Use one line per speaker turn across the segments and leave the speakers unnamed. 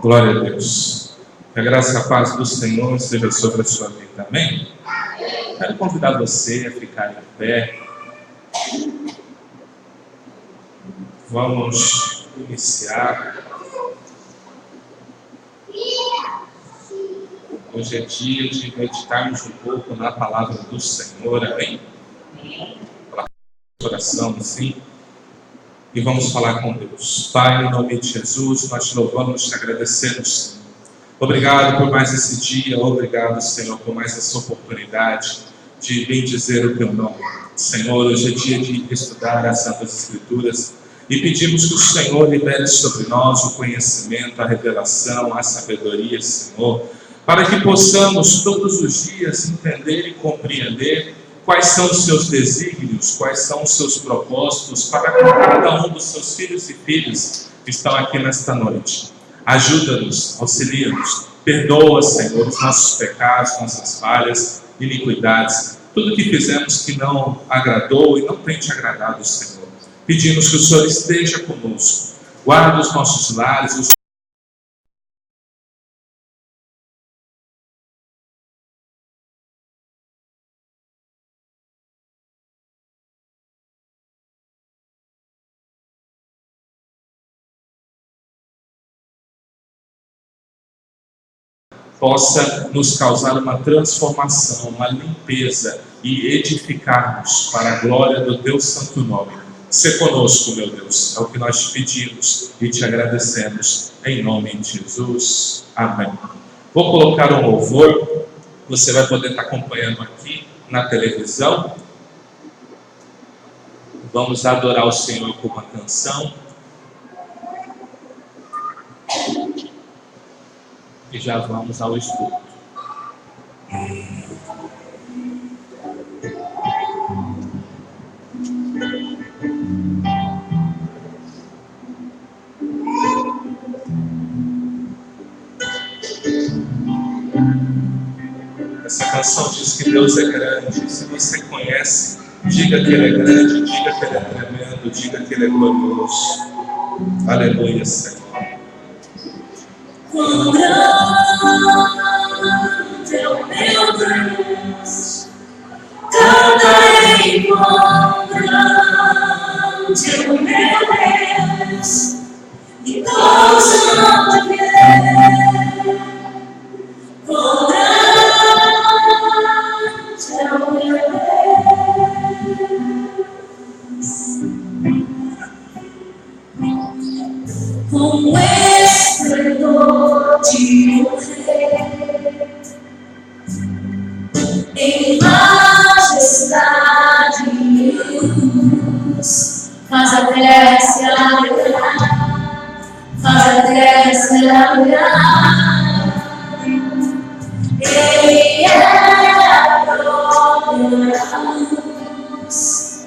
Glória a Deus. Que a graça e a paz do Senhor seja sobre a sua vida. Amém? Quero convidar você a ficar em pé. Vamos iniciar. Hoje é dia de meditarmos um pouco na palavra do Senhor. Amém? Para o coração, assim. E vamos falar com Deus. Pai, em nome de Jesus, nós te louvamos, te agradecemos. Obrigado por mais esse dia, obrigado, Senhor, por mais essa oportunidade de bendizer o teu nome. Senhor, hoje é dia de estudar as Santas Escrituras e pedimos que o Senhor libere sobre nós o conhecimento, a revelação, a sabedoria, Senhor, para que possamos todos os dias entender e compreender quais são os seus desígnios, quais são os seus propósitos para cada um dos seus filhos e filhas que estão aqui nesta noite. Ajuda-nos, auxilia-nos, perdoa, Senhor, os nossos pecados, nossas falhas, iniquidades, tudo que fizemos que não agradou e não tem te agradado, Senhor. Pedimos que o Senhor esteja conosco, guarda os nossos lares, os possa nos causar uma transformação, uma limpeza e edificar-nos para a glória do teu santo nome. Sê conosco, meu Deus, é o que nós te pedimos e te agradecemos, em nome de Jesus. Amém. Vou colocar um louvor, você vai poder estar acompanhando aqui na televisão. Vamos adorar o Senhor com uma canção. E já vamos ao estudo. Essa canção diz que Deus é grande. Se você conhece, diga que Ele é grande, diga que Ele é tremendo, diga que Ele é glorioso. Aleluia, Senhor.
Quão grande é o meu Deus, cantarei quão grande é o meu Deus, e todos vão te ver. Quão grande é o meu Deus, com esplendor de um rei, em majestade e luz, faz a terra se alegrar, faz a terra se alegrar. Ele é a própria luz,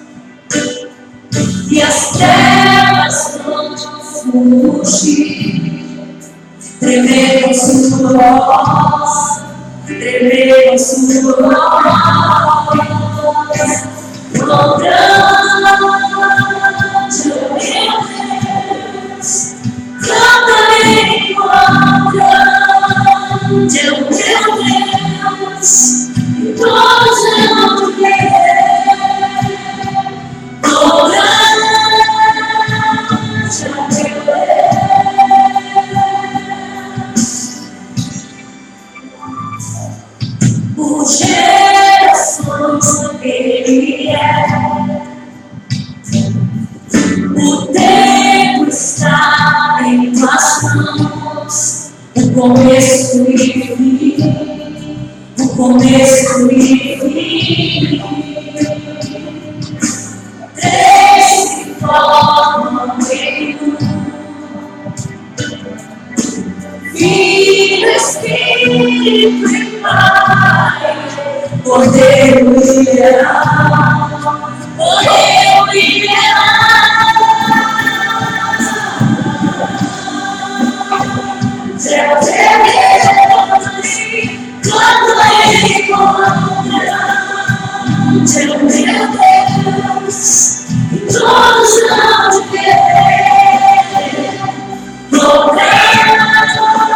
e as trevas vão fugir, tremer com sua voz, tremer com sua voz. Quão grande é o meu Deus, cantarei quão grande é o meu Deus, e todos vão te ver. Quão grande é o meu Deus, por gerações Ele é. O tempo está em tuas mãos, o começo e o fim, o começo e o fim. Três se formam em um, Filho, Espírito e Pai, Cordeiro liberal, Cordeiro liberal. Céus e Deus, cantarei quão grande é o meu Deus, e todos vão te ver. Quão grande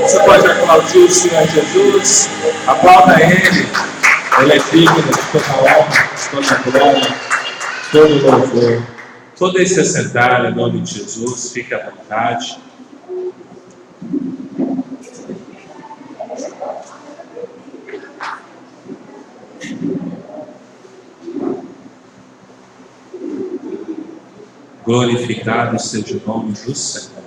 Você pode aplaudir o Senhor Jesus, aplauda Ele é digno de toda honra, toda glória, todo louvor. Todo esse assentar em nome de Jesus, fique à vontade. Glorificado seja o nome do Senhor.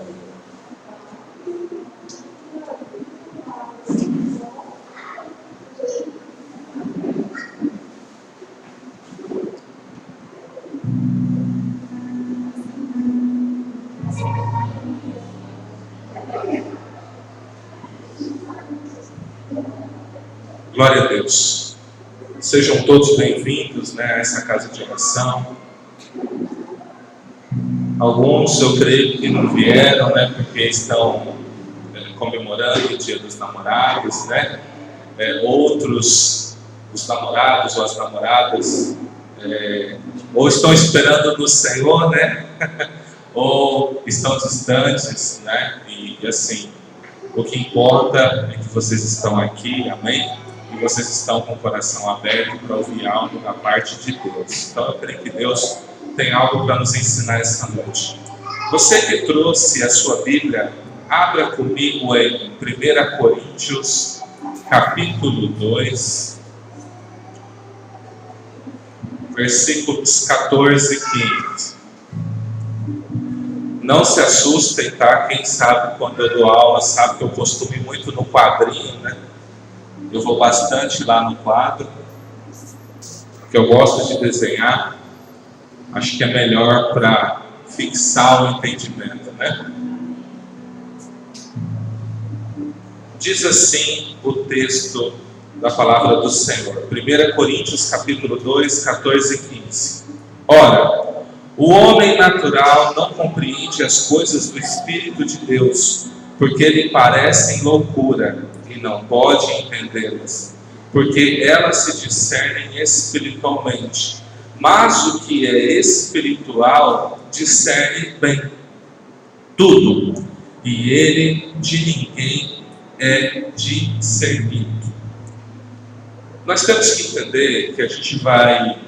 Glória a Deus. Sejam todos bem-vindos, a essa casa de oração. Alguns eu creio que não vieram, porque estão comemorando o Dia dos Namorados, Outros, os namorados ou as namoradas, ou estão esperando no Senhor, ou estão distantes, E assim, o que importa é que vocês estão aqui, amém? E vocês estão com o coração aberto para ouvir algo da parte de Deus. Então eu creio que Deus tem algo para nos ensinar essa noite. Você que trouxe a sua Bíblia, abra comigo em 1 Coríntios, capítulo 2, versículos 14 e 15. Não se assustem, tá? Quem sabe quando eu dou aula, sabe que eu costumo ir muito no quadrinho, Eu vou bastante lá no quadro, porque eu gosto de desenhar. Acho que é melhor para fixar o entendimento, Diz assim o texto da palavra do Senhor. 1 Coríntios capítulo 2, 14 e 15. Ora, o homem natural não compreende as coisas do Espírito de Deus, porque lhe parecem loucura, e não pode entendê-las, porque elas se discernem espiritualmente. Mas o que é espiritual discerne bem tudo, e ele de ninguém é discernido. Nós temos que entender que a gente vai...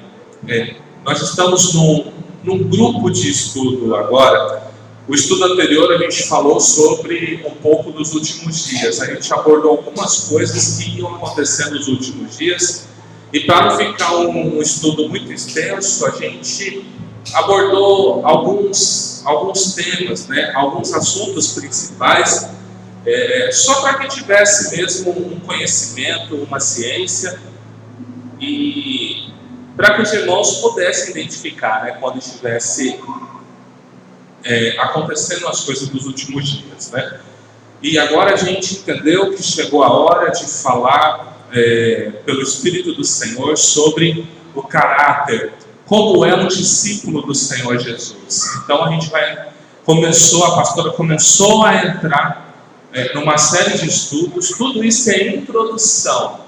nós estamos num grupo de estudo agora. O estudo anterior a gente falou sobre um pouco dos últimos dias. A gente abordou algumas coisas que iam acontecer nos últimos dias. E para não ficar um estudo muito extenso, a gente abordou alguns temas, alguns assuntos principais, só para que tivesse mesmo um conhecimento, uma ciência, e para que os irmãos pudessem identificar, quando estivesse acontecendo as coisas dos últimos dias, E agora a gente entendeu que chegou a hora de falar pelo Espírito do Senhor sobre o caráter, como é um discípulo do Senhor Jesus. Então a gente vai a pastora começou a entrar numa série de estudos. Tudo isso é introdução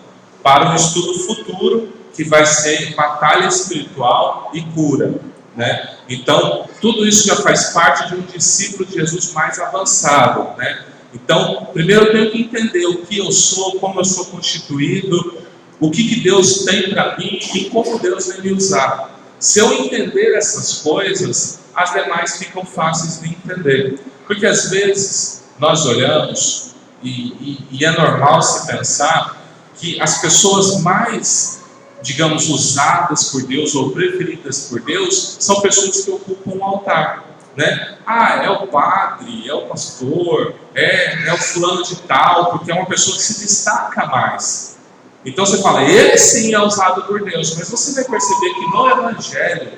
para um estudo futuro, que vai ser batalha espiritual e cura, né? Então, tudo isso já faz parte de um discípulo de Jesus mais avançado, né? Então, primeiro eu tenho que entender o que eu sou, como eu sou constituído, o que Deus tem para mim e como Deus vai me usar. Se eu entender essas coisas, as demais ficam fáceis de entender. Porque às vezes nós olhamos e é normal se pensar que as pessoas mais, digamos, usadas por Deus ou preferidas por Deus são pessoas que ocupam um altar, né? É o padre, é o pastor, é o fulano de tal, porque é uma pessoa que se destaca mais. Então você fala, ele sim é usado por Deus, mas você vai perceber que no Evangelho,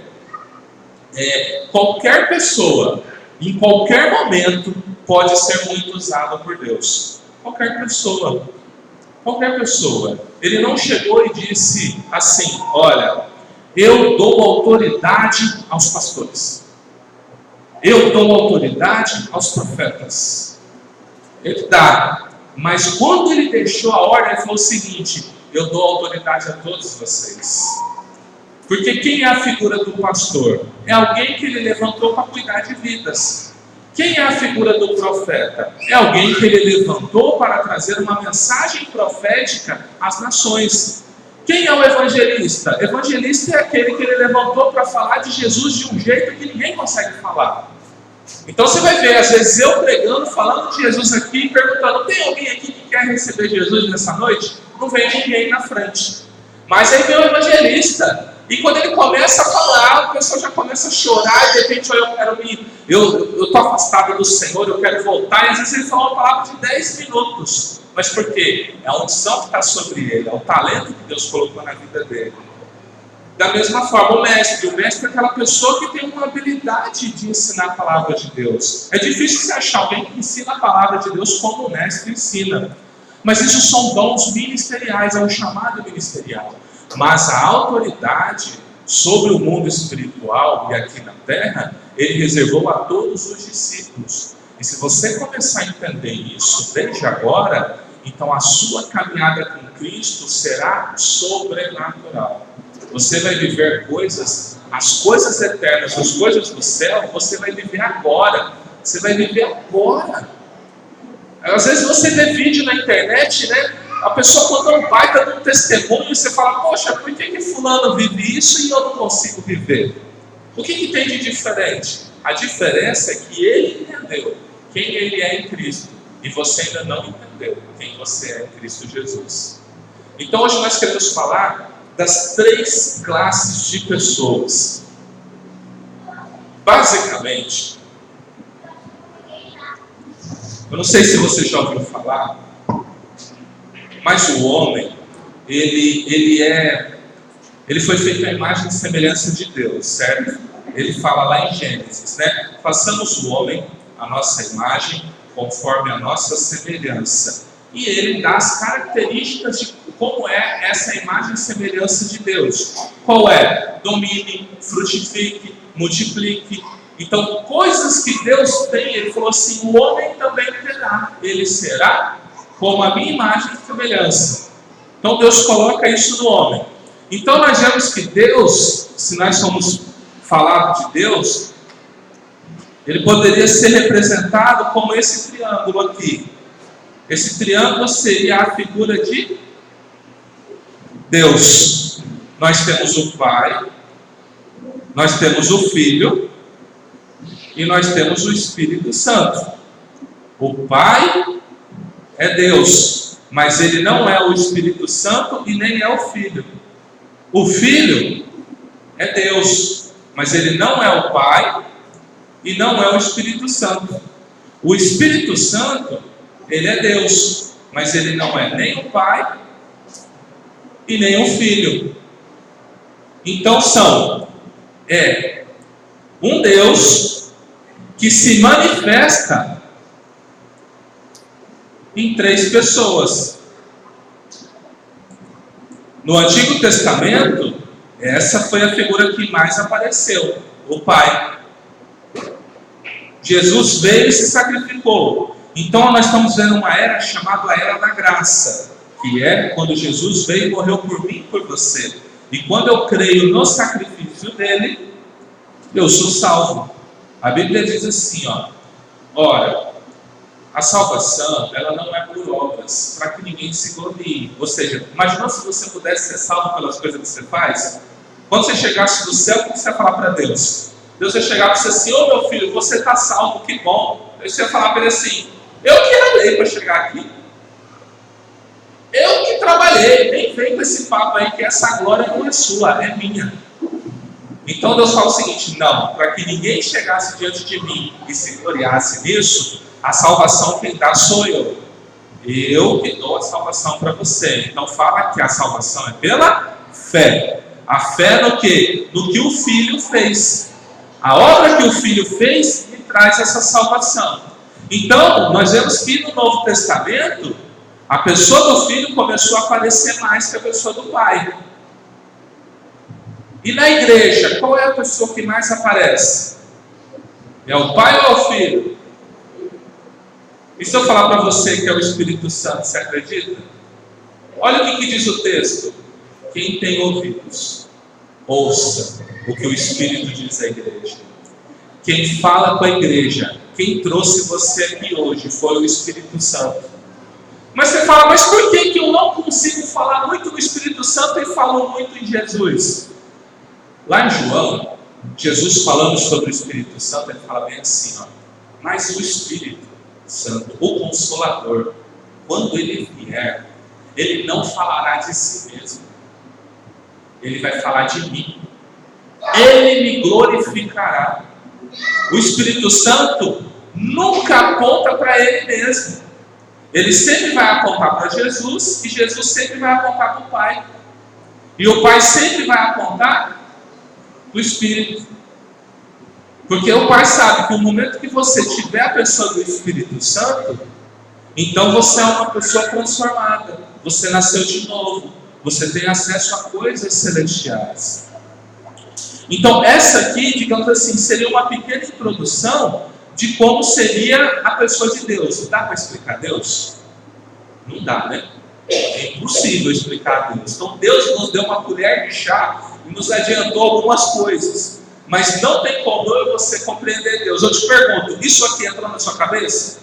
qualquer pessoa, em qualquer momento, pode ser muito usada por Deus. Qualquer pessoa. Qualquer pessoa. Ele não chegou e disse assim, olha, eu dou autoridade aos pastores. Eu dou autoridade aos profetas. Ele dá. Mas quando ele deixou a ordem, ele falou o seguinte, eu dou autoridade a todos vocês. Porque quem é a figura do pastor? É alguém que ele levantou para cuidar de vidas. Quem é a figura do profeta? É alguém que ele levantou para trazer uma mensagem profética às nações. Quem é o evangelista? Evangelista é aquele que ele levantou para falar de Jesus de um jeito que ninguém consegue falar. Então você vai ver, às vezes eu pregando, falando de Jesus aqui, perguntando, tem alguém aqui que quer receber Jesus nessa noite? Não vem ninguém na frente. Mas aí vem o evangelista. E quando ele começa a falar, o pessoal já começa a chorar, e de repente eu estou afastado do Senhor, eu quero voltar, e às vezes ele fala uma palavra de 10 minutos. Mas por quê? É a unção que está sobre ele, é o talento que Deus colocou na vida dele. Da mesma forma, o mestre é aquela pessoa que tem uma habilidade de ensinar a palavra de Deus. É difícil você achar alguém que ensina a palavra de Deus como o mestre ensina. Mas isso são dons ministeriais, é um chamado ministerial. Mas a autoridade sobre o mundo espiritual e aqui na terra, ele reservou a todos os discípulos. E se você começar a entender isso desde agora, então a sua caminhada com Cristo será sobrenatural. Você vai viver coisas, as coisas eternas, as coisas do céu, você vai viver agora. Você vai viver agora. Às vezes você vê vídeo na internet, né? A pessoa contando um baita de um testemunho e você fala, poxa, por que fulano vive isso e eu não consigo viver? O que tem de diferente? A diferença é que ele entendeu quem ele é em Cristo e você ainda não entendeu quem você é em Cristo Jesus. Então hoje nós queremos falar das 3 classes de pessoas. Basicamente, eu não sei se você já ouviu falar, mas o homem, ele foi feito à imagem e semelhança de Deus, certo? Ele fala lá em Gênesis, né? Façamos o homem a nossa imagem, conforme a nossa semelhança. E ele dá as características de como é essa imagem e semelhança de Deus. Qual é? Domine, frutifique, multiplique. Então, coisas que Deus tem, ele falou assim, o homem também terá. Ele será como a minha imagem e semelhança. Então, Deus coloca isso no homem. Então, nós vemos que Deus, se nós formos falar de Deus, ele poderia ser representado como esse triângulo aqui. Esse triângulo seria a figura de Deus. Nós temos o Pai, nós temos o Filho e nós temos o Espírito Santo. O Pai é Deus, mas ele não é o Espírito Santo e nem é o Filho. O Filho é Deus, mas ele não é o Pai e não é o Espírito Santo. O Espírito Santo, ele é Deus, mas ele não é nem o Pai e nem o Filho. Então são um Deus que se manifesta em 3 pessoas. No Antigo Testamento, essa foi a figura que mais apareceu, o Pai. Jesus veio e se sacrificou. Então nós estamos vendo uma era chamada a era da graça, que é quando Jesus veio e morreu por mim e por você. E quando eu creio no sacrifício dele, eu sou salvo. A Bíblia diz assim, ora, a salvação, ela não é por obras, para que ninguém se glorie. Ou seja, imagina se você pudesse ser salvo pelas coisas que você faz. Quando você chegasse do céu, o que você ia falar para Deus? Deus ia chegar para você assim, ô meu filho, você está salvo, que bom. Aí você ia falar para ele assim, eu que ralei para chegar aqui. Eu que trabalhei, nem vem com esse papo aí que essa glória não é sua, é minha. Então Deus fala o seguinte, não, para que ninguém chegasse diante de mim e se gloriasse nisso, a salvação quem dá sou eu. Eu que dou a salvação para você. Então fala que a salvação é pela fé. A fé no quê? No que o Filho fez. A obra que o Filho fez me traz essa salvação. Então, nós vemos que no Novo Testamento, a pessoa do Filho começou a aparecer mais que a pessoa do Pai. E na igreja, qual é a pessoa que mais aparece? É o Pai ou é o Filho? E se eu falar para você que é o Espírito Santo, você acredita? Olha o que diz o texto. Quem tem ouvidos, ouça o que o Espírito diz à igreja. Quem fala com a igreja, quem trouxe você aqui hoje foi o Espírito Santo. Mas você fala, mas por que eu não consigo falar muito do Espírito Santo e falo muito em Jesus? Lá em João, Jesus falando sobre o Espírito Santo, ele fala bem assim, mas o Espírito Santo, o Consolador, quando ele vier, ele não falará de si mesmo, ele vai falar de mim, ele me glorificará. O Espírito Santo nunca aponta para ele mesmo, ele sempre vai apontar para Jesus, e Jesus sempre vai apontar para o Pai, e o Pai sempre vai apontar para o Espírito. Porque o Pai sabe que no momento que você tiver a pessoa do Espírito Santo, então você é uma pessoa transformada, você nasceu de novo, você tem acesso a coisas celestiais. Então essa aqui, digamos assim, seria uma pequena introdução de como seria a pessoa de Deus. Dá para explicar Deus? Não dá, né? É impossível explicar Deus. Então Deus nos deu uma colher de chá e nos adiantou algumas coisas. Mas não tem como eu e você compreender Deus. Eu te pergunto, isso aqui entrou na sua cabeça?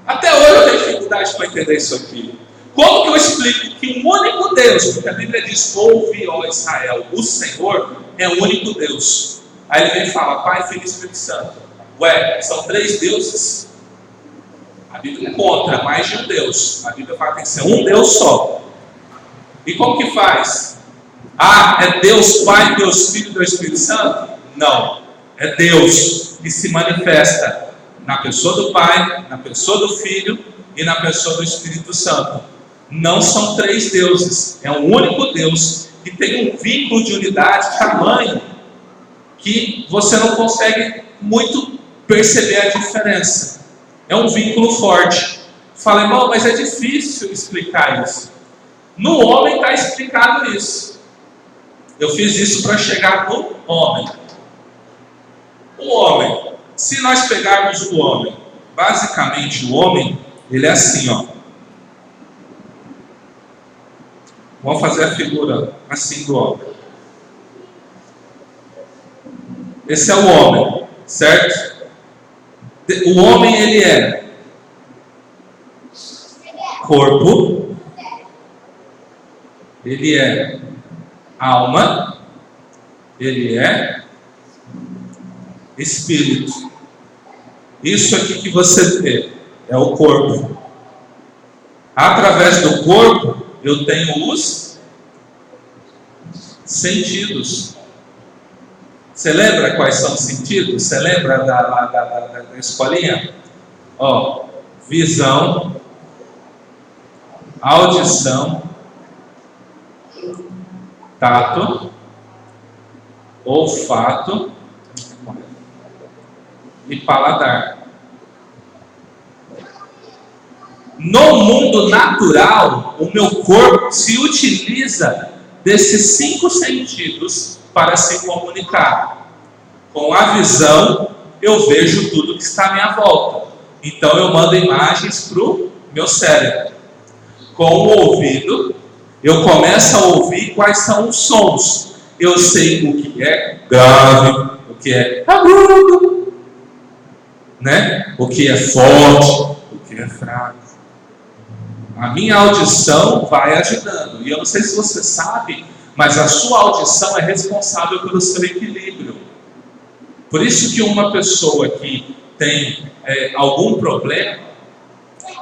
Até hoje eu tenho dificuldade para entender isso aqui. Como que eu explico que um único Deus, porque a Bíblia diz, ouve, ó Israel, o Senhor é o único Deus. Aí ele vem e fala, Pai, Filho e Espírito Santo. Ué, são 3 deuses? A Bíblia encontra mais de um Deus. A Bíblia fala que tem que ser um Deus só. E como que faz? Ah, é Deus Pai, Deus Filho e Deus Espírito Santo? Não, é Deus que se manifesta na pessoa do Pai, na pessoa do Filho e na pessoa do Espírito Santo. Não são 3 deuses, é um único Deus que tem um vínculo de unidade tamanho que você não consegue muito perceber a diferença. É um vínculo forte. Fala, irmão, mas é difícil explicar isso. No homem está explicado isso. Eu fiz isso para chegar no homem. O homem, se nós pegarmos o homem, basicamente o homem, ele é assim, Vamos fazer a figura assim do homem. Esse é o homem, certo? O homem, ele é corpo, ele é alma, ele é espírito. Isso aqui que você vê é o corpo. Através do corpo eu tenho os sentidos. Você lembra quais são os sentidos? Você lembra da escolinha? Visão, audição, tato, olfato e paladar. No mundo natural, o meu corpo se utiliza desses 5 sentidos para se comunicar. Com a visão, eu vejo tudo que está à minha volta. Então eu mando imagens para o meu cérebro. Com o ouvido, eu começo a ouvir quais são os sons. Eu sei o que é grave, o que é agudo, né? O que é forte, o que é fraco. A minha audição vai ajudando. E eu não sei se você sabe, mas a sua audição é responsável pelo seu equilíbrio. Por isso que uma pessoa que tem algum problema,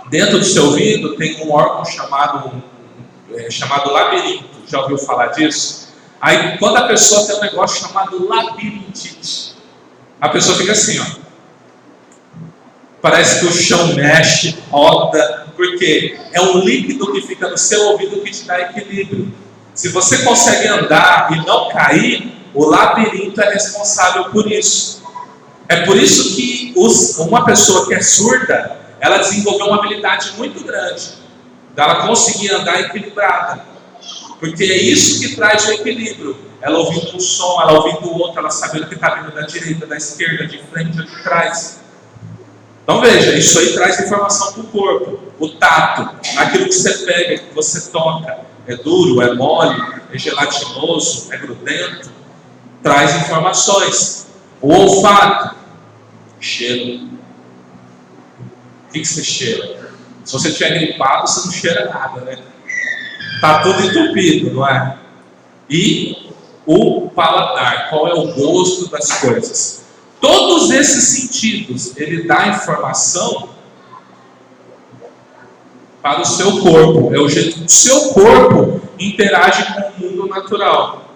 dentro do seu ouvido tem um órgão chamado labirinto. Já ouviu falar disso? Aí quando a pessoa tem um negócio chamado labirintite, a pessoa fica assim, ó. Parece que o chão mexe, roda, porque é um líquido que fica no seu ouvido que te dá equilíbrio. Se você consegue andar e não cair, o labirinto é responsável por isso. É por isso que uma pessoa que é surda, ela desenvolveu uma habilidade muito grande, dela conseguir andar equilibrada. Porque é isso que traz o equilíbrio. Ela ouvindo um som, ela ouvindo o outro, ela sabendo o que está vindo da direita, da esquerda, de frente ou de trás. Então veja, isso aí traz informação para o corpo. O tato, aquilo que você pega, que você toca, é duro, é mole, é gelatinoso, é grudento, traz informações. O olfato, cheiro. O que você cheira? Se você estiver gripado, você não cheira nada, né? Está tudo entupido, não é? E o paladar, qual é o gosto das coisas? Todos esses sentidos, ele dá informação para o seu corpo. É o jeito que o seu corpo interage com o mundo natural.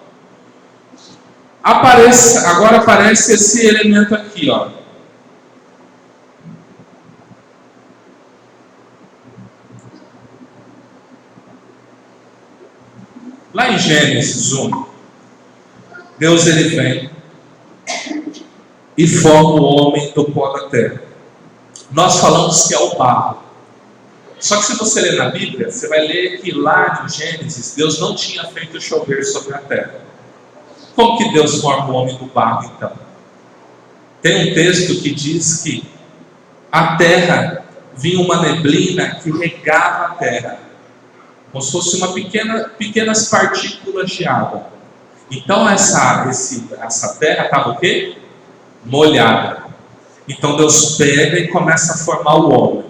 Agora aparece esse elemento aqui, ó. Lá em Gênesis 1, Deus ele vem e forma o homem do pó da terra. Nós falamos que é o barro. Só que se você ler na Bíblia, você vai ler que lá em Gênesis, Deus não tinha feito chover sobre a terra. Como que Deus forma o homem do barro, então? Tem um texto que diz que a terra, vinha uma neblina que regava a terra, como se fosse pequenas partículas de água. Então essa terra estava o quê? Molhada. Então Deus pega e começa a formar o homem.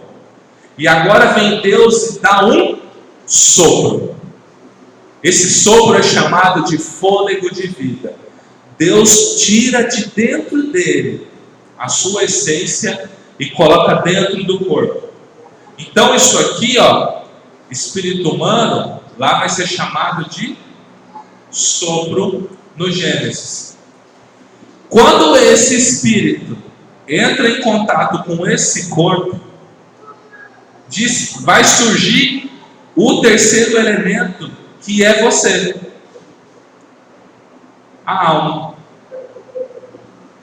E agora vem Deus e dá um sopro. Esse sopro é chamado de fôlego de vida. Deus tira de dentro dele a sua essência e coloca dentro do corpo. Então isso aqui, ó, espírito humano, lá vai ser chamado de sopro no Gênesis. Quando esse espírito entra em contato com esse corpo, vai surgir o terceiro elemento, que é você, a alma.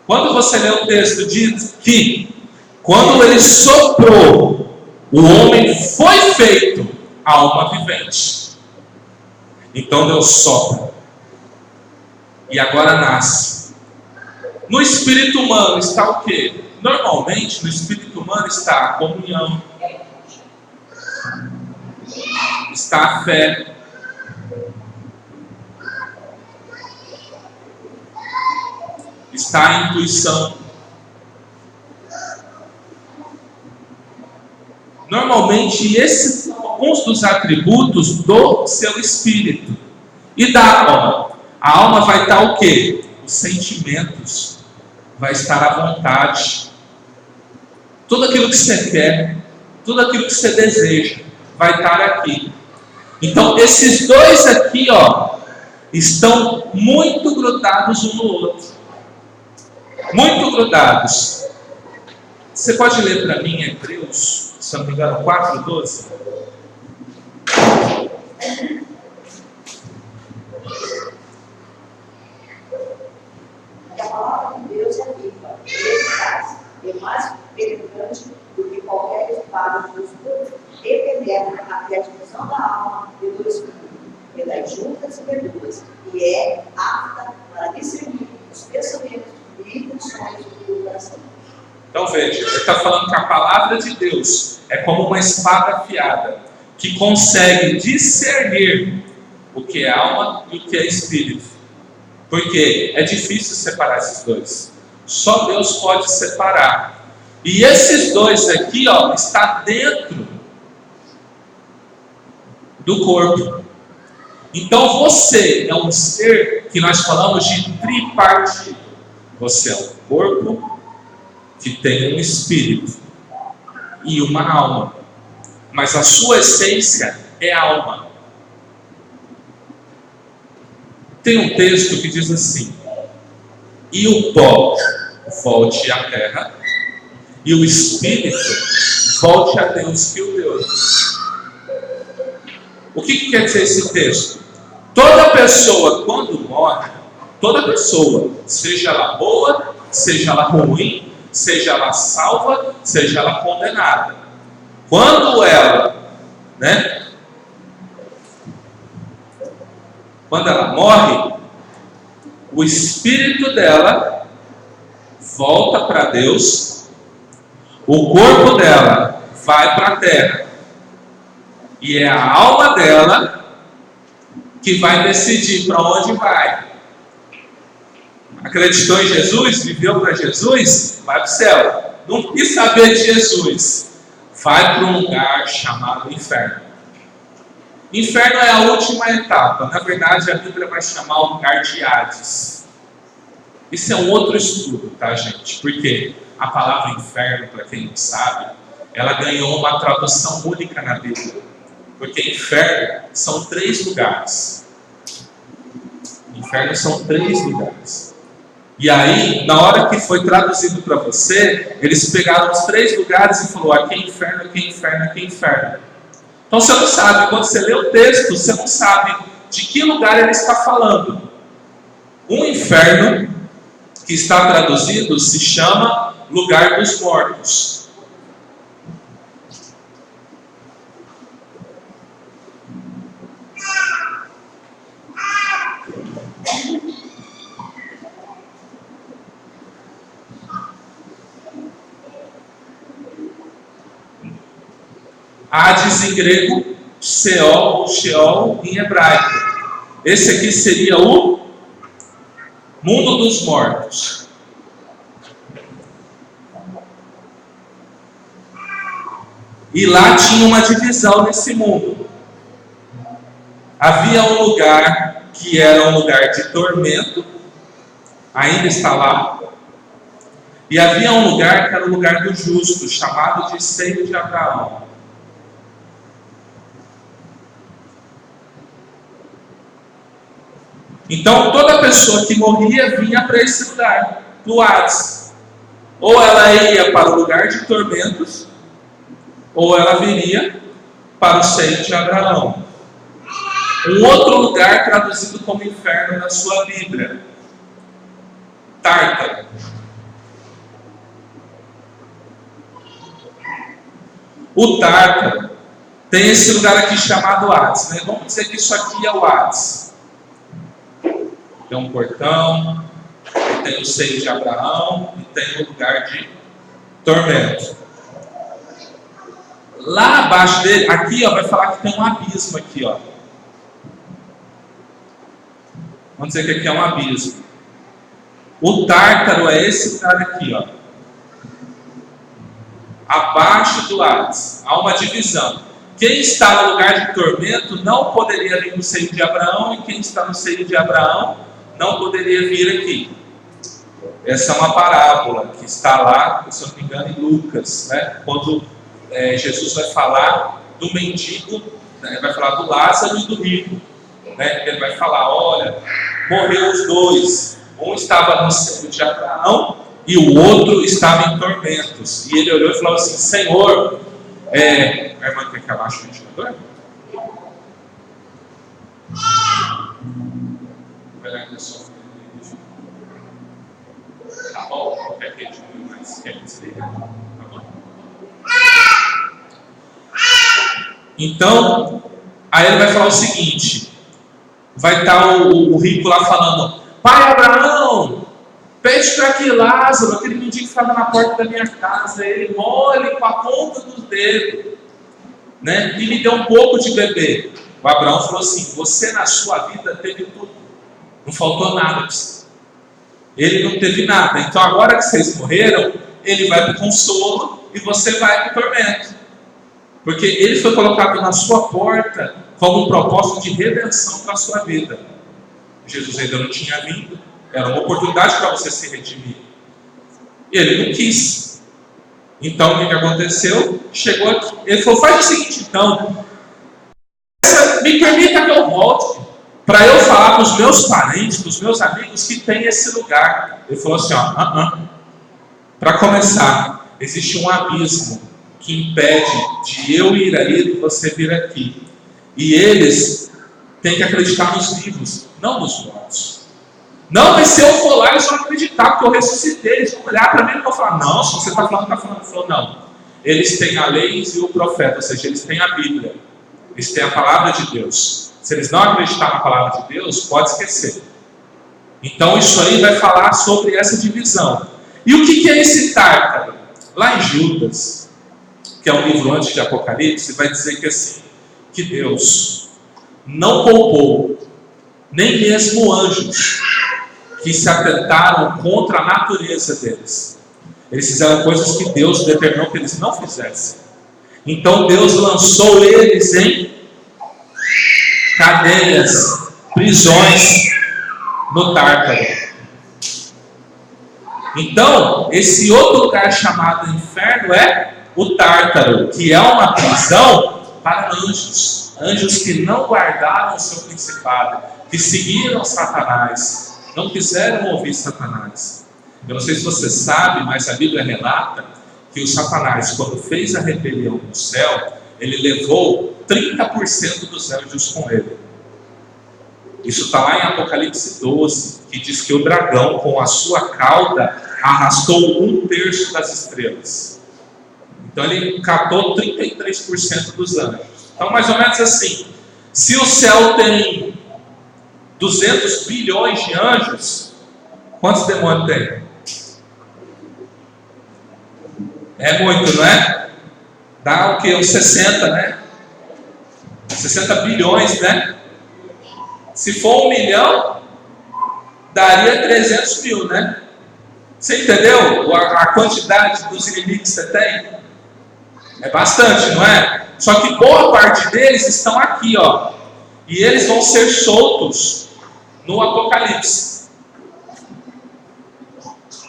Quando você lê o texto, diz que quando ele soprou, o homem foi feito alma vivente. Então Deus sopra e agora nasce. No espírito humano está o quê? Normalmente no espírito humano está a comunhão, está a fé, está a intuição. Normalmente esses são alguns dos atributos do seu espírito. E da alma? A alma vai estar o quê? Os sentimentos. Vai estar à vontade. Tudo aquilo que você quer, tudo aquilo que você deseja, vai estar aqui. Então esses dois aqui, ó, estão muito grudados um no outro. Muito grudados. Você pode ler para mim Hebreus, se não me engano, 4:12?
E a palavra de Deus é viva, eficaz, é mais penetrante do que qualquer espada de dois, defendendo até a divisão da alma de dois mundos, pelas juntas e verduras, e é apta para discernir os pensamentos e intenções do coração.
Então veja, ele está falando que a palavra de Deus é como uma espada afiada, que consegue discernir o que é alma e o que é espírito. Porque é difícil separar esses dois. Só Deus pode separar. E esses dois aqui, ó, está dentro do corpo. Então você é um ser que nós falamos de tripartido. Você é um corpo que tem um espírito e uma alma. Mas a sua essência é alma. Tem um texto que diz assim: e o pó volte à terra, e o espírito volte a Deus que o deu. O que quer dizer esse texto? Toda pessoa, quando morre, toda pessoa, seja ela boa, seja ela ruim, seja ela salva, seja ela condenada, quando ela, quando ela morre, o espírito dela volta para Deus, o corpo dela vai para a terra, e é a alma dela que vai decidir para onde vai. Acreditou em Jesus, viveu para Jesus, vai para o céu. Não quis saber de Jesus, vai para um lugar chamado inferno. Inferno é a última etapa. Na verdade, a Bíblia vai chamar o lugar de Hades. Isso é um outro estudo, tá, gente? Porque a palavra inferno, para quem não sabe, ela ganhou uma tradução única na Bíblia. Porque inferno são 3 lugares. Inferno são 3 lugares. E aí, na hora que foi traduzido para você, eles pegaram os 3 lugares e falaram: aqui é inferno, aqui é inferno, aqui é inferno. Então você não sabe, quando você lê o texto, você não sabe de que lugar ele está falando. Um inferno, que está traduzido, se chama lugar dos mortos. Hades em grego, Sheol em hebraico. Esse aqui seria o mundo dos mortos. E lá tinha uma divisão nesse mundo. Havia um lugar que era um lugar de tormento, ainda está lá. E havia um lugar que era o lugar do justo, chamado de seio de Abraão. Então toda pessoa que morria vinha para esse lugar, do Hades. Ou ela ia para o lugar de tormentos, ou ela viria para o seio de Abraão. Um outro lugar traduzido como inferno na sua Bíblia: Tártaro. O Tártaro tem esse lugar aqui chamado Hades, né? Vamos dizer que isso aqui é o Hades. Tem um portão, tem o seio de Abraão e tem o lugar de tormento. Lá abaixo dele, aqui ó, vai falar que tem um abismo aqui, ó. Vamos dizer que aqui é um abismo. O Tártaro é esse lugar aqui, ó. Abaixo do Hades há uma divisão. Quem está no lugar de tormento não poderia vir no seio de Abraão, e quem está no seio de Abraão não poderia vir aqui. Essa é uma parábola que está lá, se eu não me engano, em Lucas, né? Quando Jesus vai falar do mendigo, né? Vai falar do Lázaro e do rico, né? Ele vai falar: olha, morreu os dois, um estava no seio de Abraão e o outro estava em tormentos. E ele olhou e falou assim: Senhor, a irmã quer que abaixe o ventilador? Tá bom, qualquer que diminui, mas quer desligar? Tá bom. Então, aí ele vai falar o seguinte: vai estar o rico lá falando: Pai Abraão, Pede para que Lázaro, aquele mendigo que estava na porta da minha casa, ele molhe com a ponta do dedo, né? E me dê um pouco de beber. O Abraão falou assim: você na sua vida teve tudo, não faltou nada para você. Ele não teve nada. Então agora que vocês morreram, ele vai para o consolo e você vai para o tormento. Porque ele foi colocado na sua porta como um propósito de redenção para a sua vida. Jesus ainda não tinha vindo. Era uma oportunidade para você se redimir. E ele não quis. Então o que aconteceu? Chegou aqui. Ele falou: faz o seguinte então. Me permita que eu volte para eu falar para os meus parentes, para os meus amigos que tem esse lugar. Ele falou assim: para começar, existe um abismo que impede de eu ir aí e você vir aqui. E eles têm que acreditar nos vivos, não nos mortos. Não, mas se eu for lá, eles vão acreditar, porque eu ressuscitei. Eles vão olhar para mim e vão falar: não, se você está falando, está falando. Ele falou: não. Eles têm a lei e o profeta, ou seja, eles têm a Bíblia. Eles têm a palavra de Deus. Se eles não acreditarem na palavra de Deus, pode esquecer. Então isso aí vai falar sobre essa divisão. E o que é esse Tártaro? Lá em Judas, que é um livro antes de Apocalipse, vai dizer que assim, que Deus não poupou nem mesmo anjos que se atentaram contra a natureza deles. Eles fizeram coisas que Deus determinou que eles não fizessem. Então Deus lançou eles em cadeias, prisões no Tártaro. Então, esse outro lugar chamado inferno é o Tártaro, que é uma prisão para anjos. Anjos que não guardaram o seu principado, que seguiram Satanás, não quiseram ouvir Satanás. Eu não sei se você sabe, mas a Bíblia relata que o Satanás, quando fez a rebelião no céu, ele levou 30% dos anjos com ele. Isso está lá em Apocalipse 12, que diz que o dragão, com a sua cauda, arrastou 1/3 das estrelas. Então ele catou 33% dos anjos. Então, mais ou menos assim, se o céu tem 200 bilhões de anjos, quantos demônios tem? É muito, não é? Dá o quê? Uns 60, né? 60 bilhões, né? Se for 1 milhão, daria 300 mil, né? Você entendeu a quantidade dos inimigos que você tem? É bastante, não é? Só que boa parte deles estão aqui, ó. E eles vão ser soltos no Apocalipse.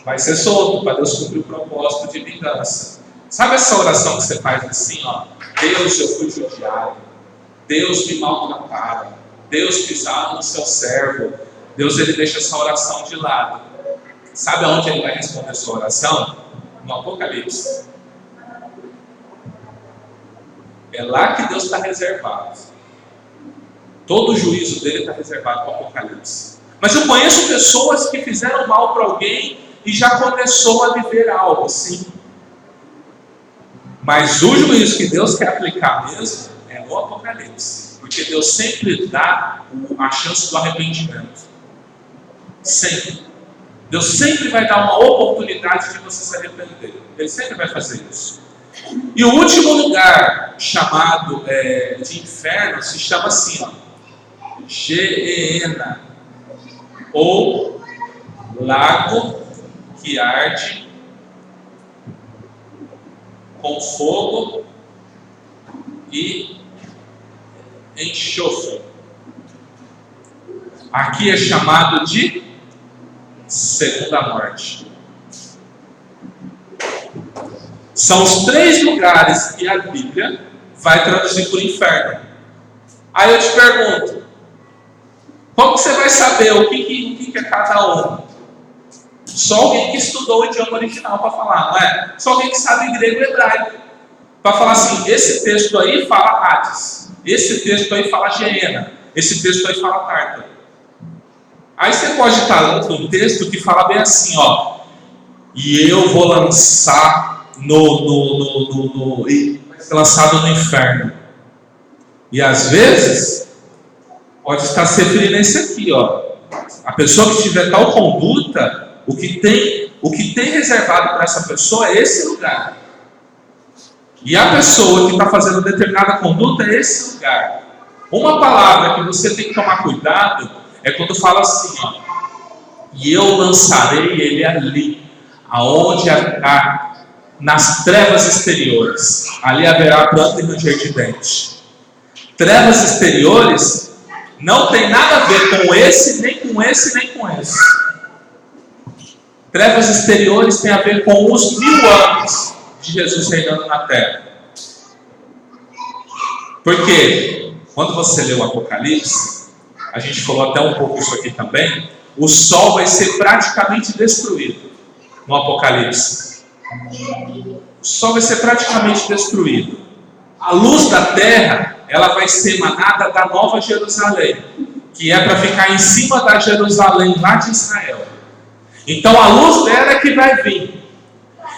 Vai ser solto para Deus cumprir o propósito de vingança. Sabe essa oração que você faz assim, ó? Deus, eu fui judiado. Deus me maltrataram. Deus pisaram no seu servo. Deus, ele deixa essa oração de lado. Sabe aonde ele vai responder essa oração? No Apocalipse. É lá que Deus está reservado. Todo o juízo dele está reservado para o Apocalipse. Mas eu conheço pessoas que fizeram mal para alguém e já começou a viver algo, sim. Mas o juízo que Deus quer aplicar mesmo é no Apocalipse. Porque Deus sempre dá a chance do arrependimento. Sempre. Deus sempre vai dar uma oportunidade de você se arrepender. Ele sempre vai fazer isso. E o último lugar chamado de inferno se chama assim, ó, Geena, ou lago que arde com fogo e enxofre. Aqui é chamado de segunda morte. São os 3 lugares que a Bíblia vai traduzir por inferno. Aí eu te pergunto, como que você vai saber o que é cada um? Só alguém que estudou o idioma original para falar, não é? Só alguém que sabe grego e hebraico. Para falar assim, esse texto aí fala Hades, esse texto aí fala Geena, esse texto aí fala Tártaro. Aí você pode estar lendo um texto que fala bem assim, ó, e eu vou lançar vai ser lançado no inferno. E às vezes pode estar se referindo a esse aqui, ó. A pessoa que tiver tal conduta, O que tem reservado para essa pessoa é esse lugar. E a pessoa que está fazendo determinada conduta é esse lugar. Uma palavra que você tem que tomar cuidado é quando fala assim, ó, e eu lançarei ele ali, aonde nas trevas exteriores, ali haverá pranto e ranger de dente. Trevas exteriores não tem nada a ver com esse, nem com esse, nem com esse. Trevas exteriores tem a ver com os 1000 anos de Jesus reinando na terra. Porque quando você lê o Apocalipse, a gente falou até um pouco isso aqui também, o sol vai ser praticamente destruído no Apocalipse. O sol vai ser praticamente destruído. A luz da terra, ela vai ser emanada da Nova Jerusalém, que é para ficar em cima da Jerusalém lá de Israel. Então a luz dela é que vai vir.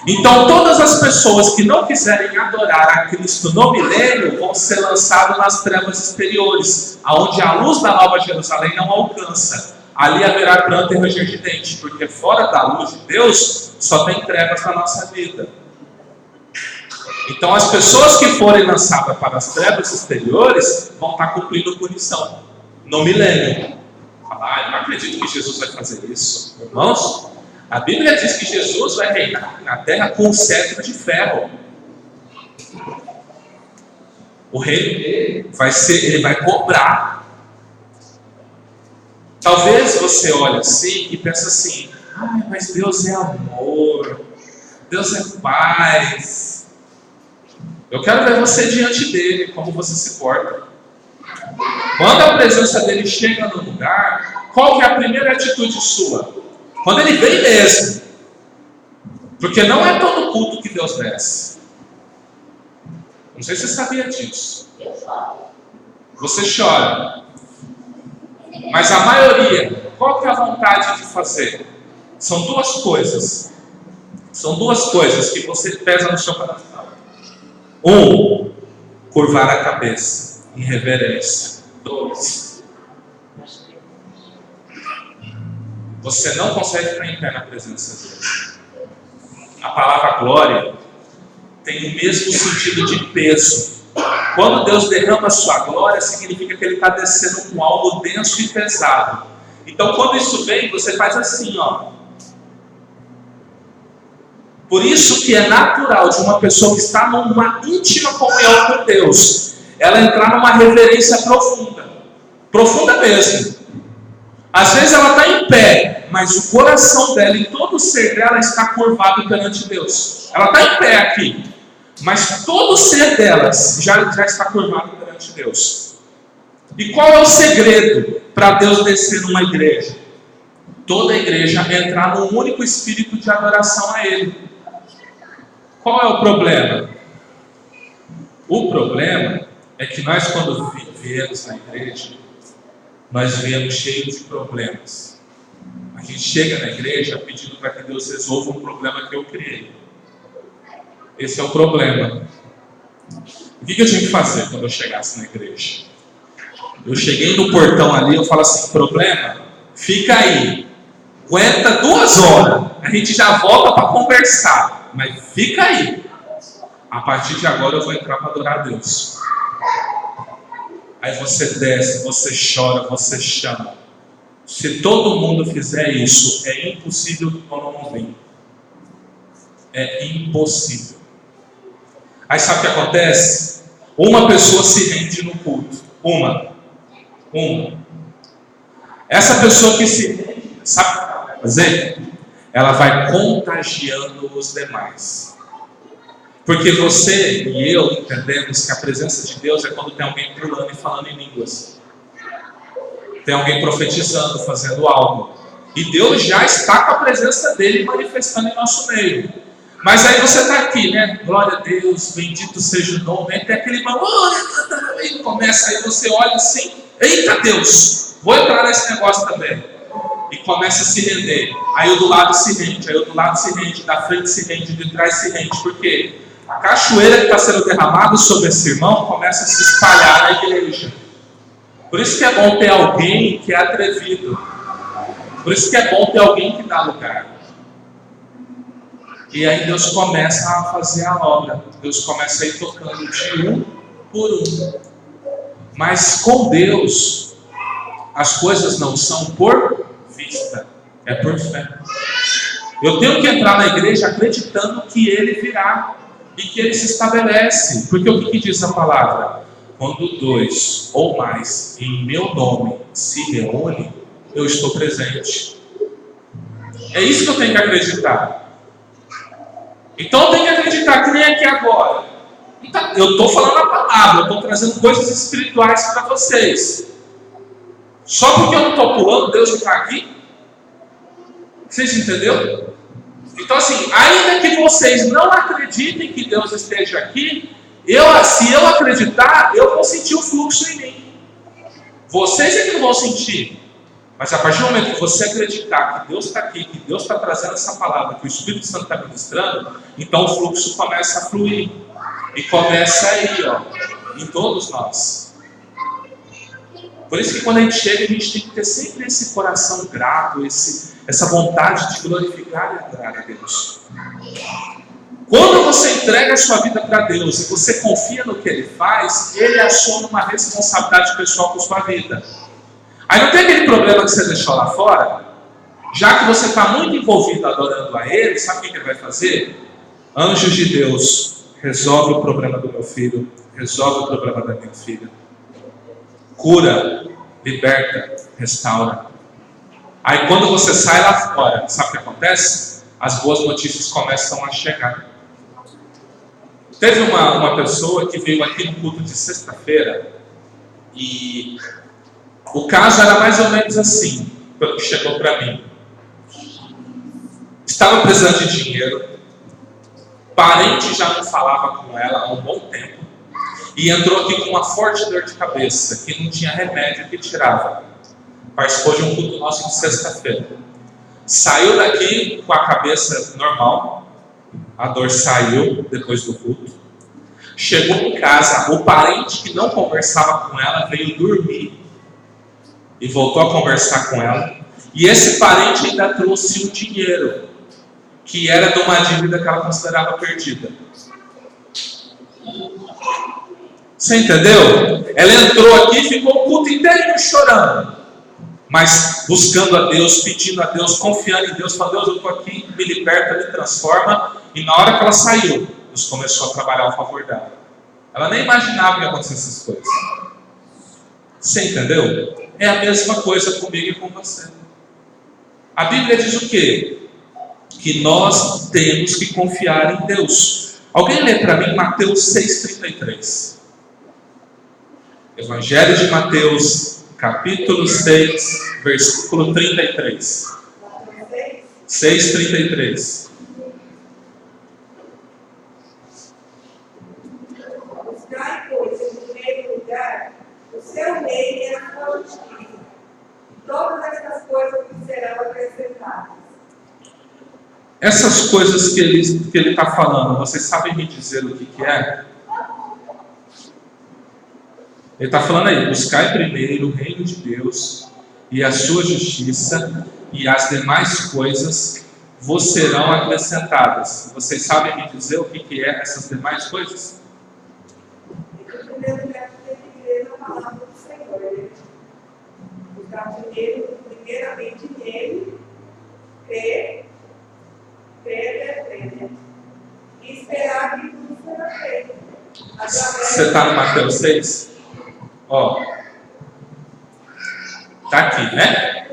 Então todas as pessoas que não quiserem adorar a Cristo no milênio vão ser lançadas nas trevas exteriores, aonde a luz da Nova Jerusalém não alcança. Ali haverá pranto e ranger de dente, porque fora da luz de Deus só tem trevas na nossa vida. Então as pessoas que forem lançadas para as trevas exteriores vão estar cumprindo punição no milênio. Eu não acredito que Jesus vai fazer isso. Irmãos, a Bíblia diz que Jesus vai reinar na terra com um cetro de ferro. O reino dele ele vai cobrar. Talvez você olhe assim e pense assim, mas Deus é amor, Deus é paz. Eu quero ver você diante dele, como você se porta. Quando a presença dele chega no lugar, qual que é a primeira atitude sua? Quando ele vem mesmo. Porque não é todo culto que Deus desce. Não sei se você sabia disso. Você chora. Mas a maioria, qual que é a vontade de fazer? São duas coisas. São duas coisas que você pesa no seu coração. Um, curvar a cabeça em reverência. 2, você não consegue ficar em pé na presença de Deus. A palavra glória tem o mesmo sentido de peso. Quando Deus derrama a sua glória, significa que Ele está descendo com algo denso e pesado. Então quando isso vem, você faz assim, ó. Por isso que é natural de uma pessoa que está numa íntima comunhão com Deus, ela entrar numa reverência profunda. Profunda mesmo. Às vezes ela está em pé, mas o coração dela e todo o ser dela está curvado perante Deus. Ela está em pé aqui, mas todo o ser dela já está curvado perante Deus. E qual é o segredo para Deus descer numa igreja? Toda a igreja entrar num único espírito de adoração a Ele. Qual é o problema? O problema é que nós, quando viemos na igreja, nós viemos cheios de problemas. A gente chega na igreja pedindo para que Deus resolva um problema que eu criei. Esse é o problema. O que eu tinha que fazer quando eu chegasse na igreja? Eu cheguei no portão ali, eu falo assim, problema, fica aí. Aguenta 2 horas. A gente já volta para conversar. Mas fica aí. A partir de agora eu vou entrar para adorar a Deus. Aí você desce, você chora, você chama. Se todo mundo fizer isso, é impossível que o dono não venha. É impossível. Aí sabe o que acontece? Uma pessoa se rende no culto. Uma. Essa pessoa que se rende, sabe o que ela vai fazer? Ela vai contagiando os demais. Porque você e eu entendemos que a presença de Deus é quando tem alguém pulando e falando em línguas. Tem alguém profetizando, fazendo algo. E Deus já está com a presença dele manifestando em nosso meio. Mas aí você está aqui, né? Glória a Deus, bendito seja o nome. Aí tem aquele e começa, aí você olha assim, eita Deus, vou entrar nesse negócio também. E começa a se render. Aí o do lado se rende, aí o do lado se rende, da frente se rende, de trás se rende. Por quê? A cachoeira que está sendo derramada sobre esse irmão começa a se espalhar na igreja. Por isso que é bom ter alguém que é atrevido. Por isso que é bom ter alguém que dá lugar. E aí Deus começa a fazer a obra. Deus começa a ir tocando de um por um. Mas com Deus, as coisas não são por vista, é por fé. Eu tenho que entrar na igreja acreditando que Ele virá e que Ele se estabelece. Porque o que diz a palavra? Quando 2 ou mais em meu nome se reúnem, eu estou presente. É isso que eu tenho que acreditar. Então eu tenho que acreditar que nem aqui agora. Então, eu estou falando a palavra, eu estou trazendo coisas espirituais para vocês. Só porque eu não estou pulando, Deus está aqui? Vocês entenderam? Então assim, ainda que vocês não acreditem que Deus esteja aqui, se eu acreditar, eu vou sentir o fluxo em mim. Vocês é que não vão sentir. Mas a partir do momento que você acreditar que Deus está aqui, que Deus está trazendo essa palavra, que o Espírito Santo está ministrando, então o fluxo começa a fluir. E começa aí, ó, em todos nós. Por isso que quando a gente chega, a gente tem que ter sempre esse coração grato, essa vontade de glorificar e adorar a Deus. Quando você entrega a sua vida para Deus e você confia no que Ele faz, Ele assume uma responsabilidade pessoal com a sua vida. Aí não tem aquele problema que você deixou lá fora? Já que você está muito envolvido adorando a Ele, sabe o que Ele vai fazer? Anjos de Deus, resolve o problema do meu filho, resolve o problema da minha filha. Cura, liberta, restaura. Aí quando você sai lá fora, sabe o que acontece? As boas notícias começam a chegar. Teve uma pessoa que veio aqui no culto de sexta-feira e o caso era mais ou menos assim, pelo que chegou para mim. Estava precisando de dinheiro, parente já não falava com ela há um bom tempo e entrou aqui com uma forte dor de cabeça, que não tinha remédio que tirava. Participou de um culto nosso de sexta-feira. Saiu daqui com a cabeça normal, a dor saiu depois do culto. Chegou em casa, o parente que não conversava com ela veio dormir e voltou a conversar com ela. E esse parente ainda trouxe o dinheiro, que era de uma dívida que ela considerava perdida. Você entendeu? Ela entrou aqui e ficou o culto inteiro chorando, mas buscando a Deus, pedindo a Deus, confiando em Deus, falando: Deus, eu estou aqui, me liberta, me transforma. E na hora que ela saiu, Deus começou a trabalhar a favor dela. Ela nem imaginava que ia acontecer essas coisas. Você entendeu? É a mesma coisa comigo e com você. A Bíblia diz o quê? Que nós temos que confiar em Deus. Alguém lê para mim Mateus 6,33. Evangelho de Mateus, capítulo 6, versículo 33. 6,33.
Buscai, pois, em primeiro lugar o seu reino e a sua justiça. Todas estas coisas que serão acrescentadas.
Essas coisas que ele está falando, vocês sabem me dizer o que é? Ele está falando aí: buscai primeiro o reino de Deus e a sua justiça, e as demais coisas vos serão acrescentadas. Vocês sabem me dizer o que é essas demais coisas?
Em primeiro lugar, tem que crer na palavra do Senhor. Buscar primeiramente nele, crer, e esperar que tudo será feito.
Você está no Mateus 6? Ó, está aqui, né?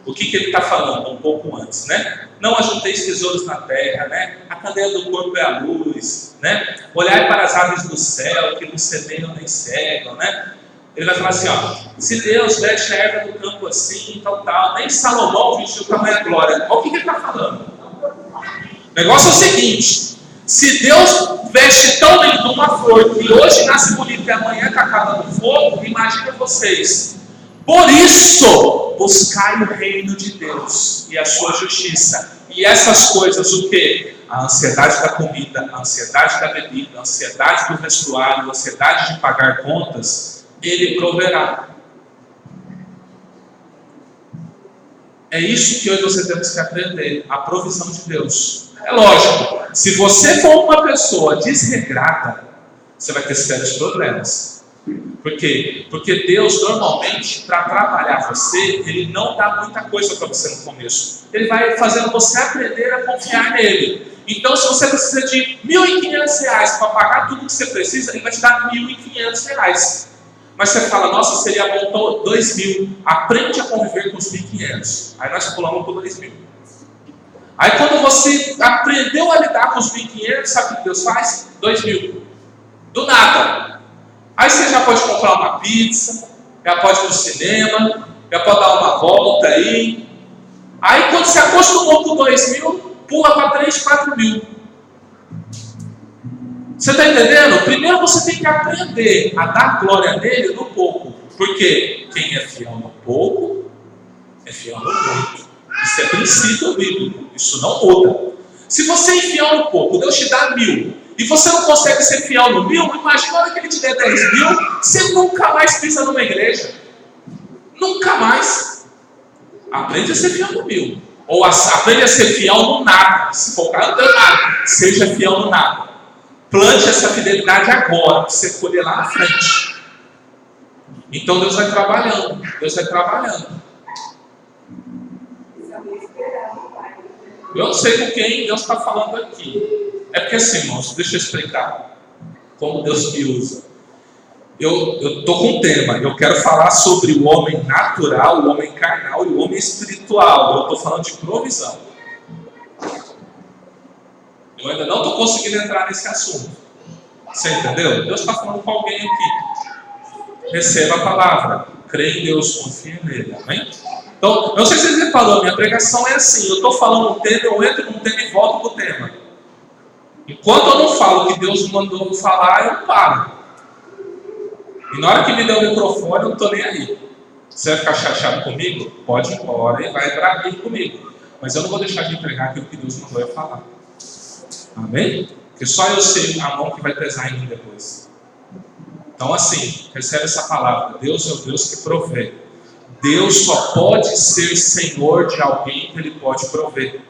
O que ele está falando um pouco antes, né? Não ajunteis tesouros na terra, né? A candeia do corpo é a luz, né? Olhai para as aves do céu, que não semeiam nem cegam, né? Ele vai falar assim, ó: se Deus veste a erva do campo assim, tal, nem Salomão vestiu tamanha glória. Olha o que ele está falando. O negócio é o seguinte: se Deus veste tão lindo uma flor que hoje nasce bonita e amanhã está acabando fogo, imagina vocês. Por isso, buscai o reino de Deus e a sua justiça. E essas coisas, o quê? A ansiedade da comida, a ansiedade da bebida, a ansiedade do vestuário, a ansiedade de pagar contas, Ele proverá. É isso que eu e você temos que aprender, a provisão de Deus. É lógico, se você for uma pessoa desregrada, você vai ter sérios problemas. Por quê? Porque Deus, normalmente, para trabalhar você, Ele não dá muita coisa para você no começo. Ele vai fazendo você aprender a confiar nele. Então, se você precisa de R$ 1.500 para pagar tudo que você precisa, Ele vai te dar R$ 1.500. Mas você fala, nossa, seria bom 2.000. Aprende a conviver com os 1.500. Aí nós pulamos para 2.000. Aí quando você aprendeu a lidar com os 1.500, sabe o que Deus faz? 2.000. Do nada. Aí você já pode comprar uma pizza, já pode ir para o cinema, já pode dar uma volta aí. Aí quando você acostumou com 2.000, pula para 3, 4.000. Você está entendendo? Primeiro você tem que aprender a dar glória nele no pouco. Porque quem é fiel no pouco, é fiel no muito. Isso é princípio bíblico. Isso não muda. Se você é fiel no pouco, Deus te dá 1.000, e você não consegue ser fiel no 1.000, imagina que Ele te der 10.000, você nunca mais pisa numa igreja. Nunca mais. Aprende a ser fiel no 1.000. Ou aprende a ser fiel no nada. Se focar no nada, seja fiel no nada. Plante essa fidelidade agora, para você colher lá na frente. Então Deus vai trabalhando. Deus vai trabalhando. Eu não sei com quem Deus está falando aqui. É porque assim, irmãos, deixa eu explicar como Deus me usa. Eu estou com um tema. Eu quero falar sobre o homem natural, o homem carnal e o homem espiritual. Eu estou falando de provisão. Eu ainda não estou conseguindo entrar nesse assunto. Você entendeu? Deus está falando com alguém aqui. Receba a palavra. Crê em Deus, confia nele. Amém? Então, não sei se você reparou, minha pregação é assim. Eu estou falando um tema, eu entro num tema e volto para o tema. Enquanto eu não falo o que Deus me mandou falar, eu paro. E na hora que me der o microfone, eu não estou nem aí. Você vai ficar chateado comigo? Pode ir embora e vai entrar comigo. Mas eu não vou deixar de entregar aquilo que Deus mandou eu falar. Amém? Porque só eu sei a mão que vai pesar em mim depois. Então assim, recebe essa palavra. Deus é o Deus que provê. Deus só pode ser Senhor de alguém que Ele pode prover.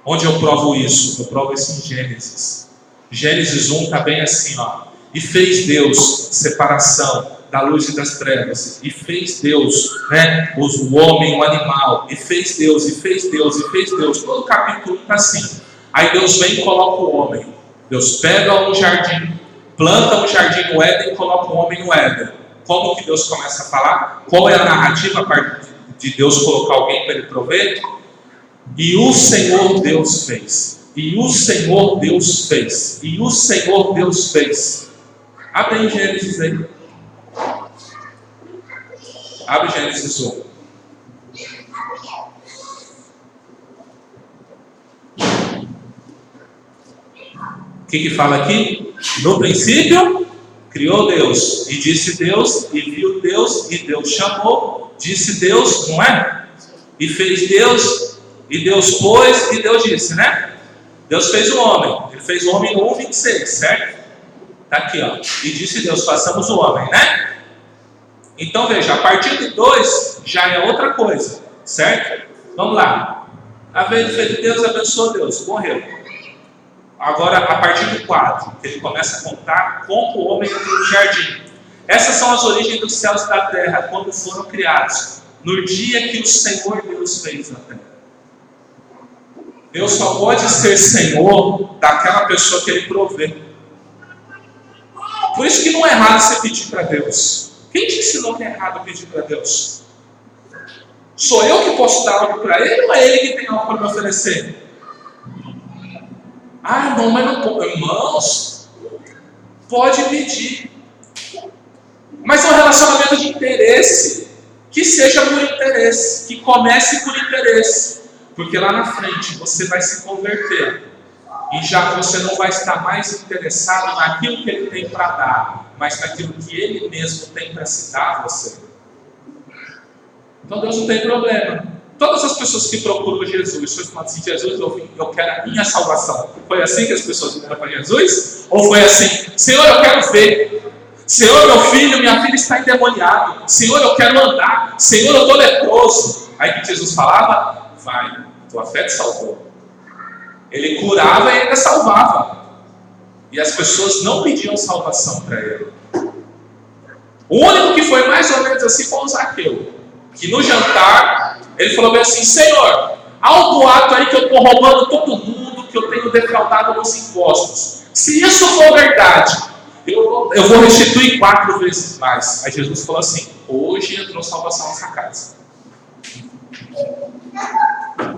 Onde eu provo isso? Eu provo isso em Gênesis. Gênesis 1 está bem assim, ó. E fez Deus separação da luz e das trevas. E fez Deus, né, o homem, o animal. E fez Deus, e fez Deus, e fez Deus. Todo o capítulo está assim. Aí Deus vem e coloca o homem. Deus pega um jardim, planta um jardim no Éden e coloca o homem no Éden. Como que Deus começa a falar? Qual é a narrativa a partir de Deus colocar alguém para Ele prover? E o Senhor Deus fez. E o Senhor Deus fez. E o Senhor Deus fez. Abre aí Gênesis aí. Abre Gênesis 1. O que fala aqui? No princípio, criou Deus. E disse Deus, e viu Deus, e Deus chamou. Disse Deus, não é? E fez Deus, e Deus pôs, e Deus disse, né? Deus fez o homem. Ele fez o homem no 1:26, certo? Está aqui, ó. E disse Deus, façamos o homem, né? Então veja, a partir de 2 já é outra coisa, certo? Vamos lá. A vez de Deus abençoou Deus, morreu. Agora, a partir do 4, ele começa a contar como o homem entrou no jardim. Essas são as origens dos céus e da terra, quando foram criados, no dia que o Senhor Deus fez na terra. Deus só pode ser Senhor daquela pessoa que Ele provê. Por isso que não é errado você pedir para Deus. Quem te ensinou que é errado pedir para Deus? Sou eu que posso dar algo para Ele ou é Ele que tem algo para me oferecer? Ah, irmão, mas não pode. Irmãos, pode pedir. Mas é um relacionamento de interesse. Que seja por interesse. Que comece por interesse. Porque lá na frente você vai se converter. E já você não vai estar mais interessado naquilo que Ele tem para dar, mas naquilo que Ele mesmo tem para se dar a você. Então Deus não tem problema. Todas as pessoas que procuram Jesus, foi falando assim, Jesus, eu quero a minha salvação. Foi assim que as pessoas vieram para Jesus? Ou foi assim, Senhor, eu quero ver. Senhor, meu filho, minha filha está endemoniado. Senhor, eu quero andar. Senhor, eu estou leproso. Aí que Jesus falava, vai, tua fé te salvou. Ele curava e ainda salvava. E as pessoas não pediam salvação para ele. O único que foi mais ou menos assim foi o Zaqueu. Que no jantar, ele falou bem assim, Senhor, há um boato aí que eu estou roubando todo mundo, que eu tenho defraudado nos impostos. Se isso for verdade, eu vou restituir 4 vezes mais. Aí Jesus falou assim, hoje entrou salvação nessa casa.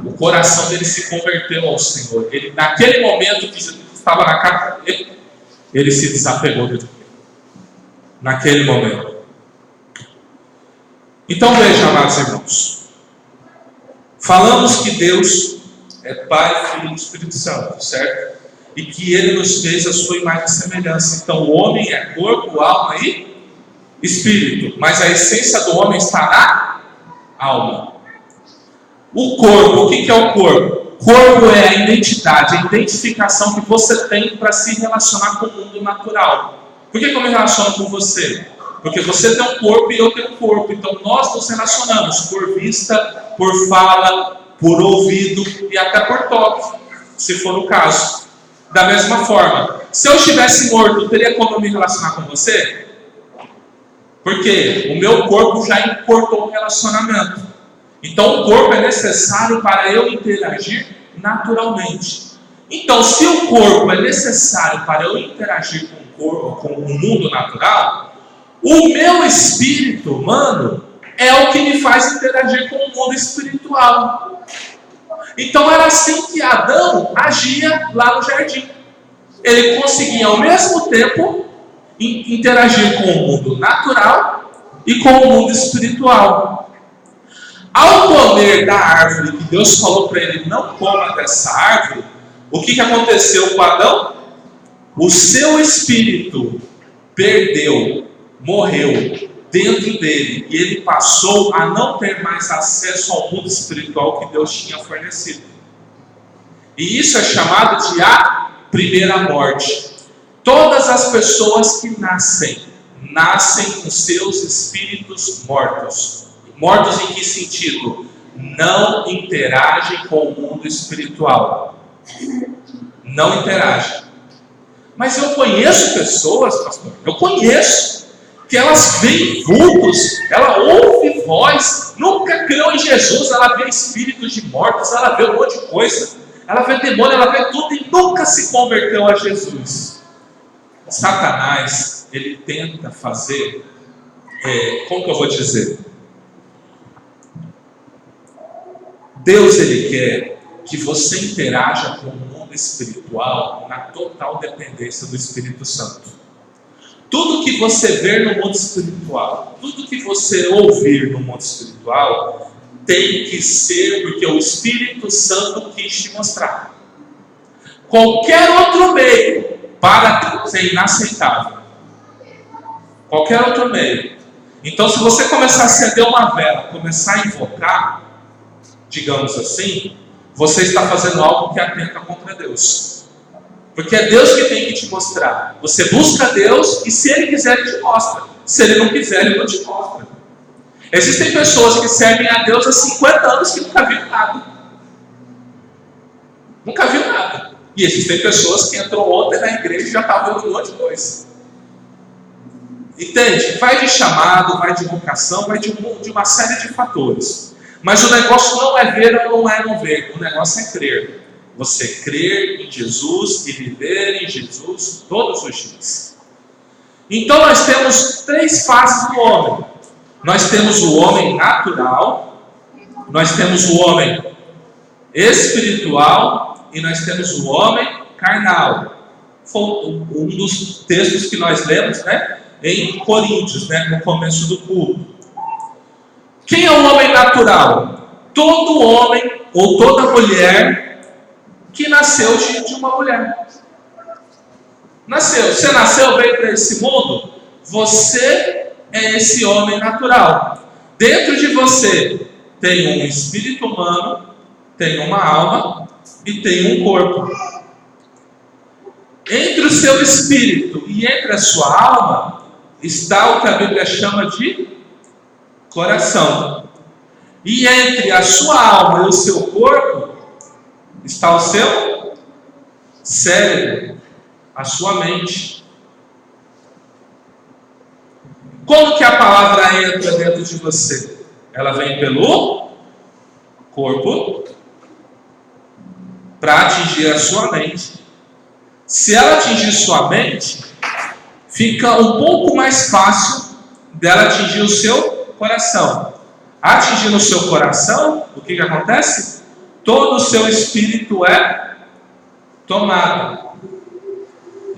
O coração dele se converteu ao Senhor. Ele, naquele momento que Jesus estava na casa dele, ele se desapegou de Deus. Naquele momento. Então veja, amados irmãos. Falamos que Deus é Pai, Filho e Espírito Santo, certo? E que Ele nos fez a sua imagem e semelhança. Então o homem é corpo, alma e espírito. Mas a essência do homem está na alma. O corpo, o que é o corpo? Corpo é a identidade, a identificação que você tem para se relacionar com o mundo natural. Por que eu me relaciono com você? Porque você tem um corpo e eu tenho um corpo. Então nós nos relacionamos por vista, por fala, por ouvido e até por toque, se for o caso. Da mesma forma, se eu estivesse morto, teria como eu me relacionar com você? Porque o meu corpo já importou o relacionamento. Então o corpo é necessário para eu interagir naturalmente. Então se o corpo é necessário para eu interagir com o mundo natural, o meu espírito humano é o que me faz interagir com o mundo espiritual. Então era assim que Adão agia lá no jardim. Ele conseguia ao mesmo tempo interagir com o mundo natural e com o mundo espiritual. Ao comer da árvore que Deus falou para ele, não coma dessa árvore, o que aconteceu com Adão? O seu espírito perdeu, morreu dentro dele, e ele passou a não ter mais acesso ao mundo espiritual que Deus tinha fornecido. E isso é chamado de a primeira morte. Todas as pessoas que nascem com seus espíritos mortos. Mortos em que sentido? Não interagem com o mundo espiritual. Não interagem. Mas eu conheço pessoas, pastor, eu conheço, que elas veem vultos, ela ouve voz, nunca creu em Jesus, ela vê espíritos de mortos, ela vê um monte de coisa, ela vê demônio, ela vê tudo e nunca se converteu a Jesus. Satanás, ele tenta fazer, como que eu vou dizer? Deus, ele quer que você interaja com o mundo espiritual na total dependência do Espírito Santo. Tudo que você ver no mundo espiritual, tudo que você ouvir no mundo espiritual, tem que ser porque o Espírito Santo quis te mostrar. Qualquer outro meio para Deus é inaceitável. Qualquer outro meio. Então, se você começar a acender uma vela, começar a invocar, digamos assim, você está fazendo algo que atenta contra Deus. Porque é Deus que tem que te mostrar. Você busca Deus e se Ele quiser, Ele te mostra. Se Ele não quiser, Ele não te mostra. Existem pessoas que servem a Deus há 50 anos que nunca viram nada. Nunca viram nada. E existem pessoas que entrou ontem na igreja e já estavam vendo um monte de coisa. Entende? Vai de chamado, vai de vocação, vai de uma série de fatores. Mas o negócio não é ver ou não é não ver. O negócio é crer. Você crer em Jesus e viver em Jesus todos os dias. Então nós temos 3 fases do homem. Nós temos o homem natural, nós temos o homem espiritual e nós temos o homem carnal. Foi um dos textos que nós lemos, em Coríntios, no começo do culto. Quem é o homem natural? Todo homem ou toda mulher que nasceu de uma mulher. Nasceu. Você nasceu, veio para esse mundo, você é esse homem natural. Dentro de você tem um espírito humano, tem uma alma e tem um corpo. Entre o seu espírito e entre a sua alma está o que a Bíblia chama de coração. E entre a sua alma e o seu corpo está o seu cérebro, a sua mente. Como que a palavra entra dentro de você? Ela vem pelo corpo para atingir a sua mente. Se ela atingir sua mente, fica um pouco mais fácil dela atingir o seu coração. Atingindo o seu coração, o que acontece? Todo o seu espírito é tomado.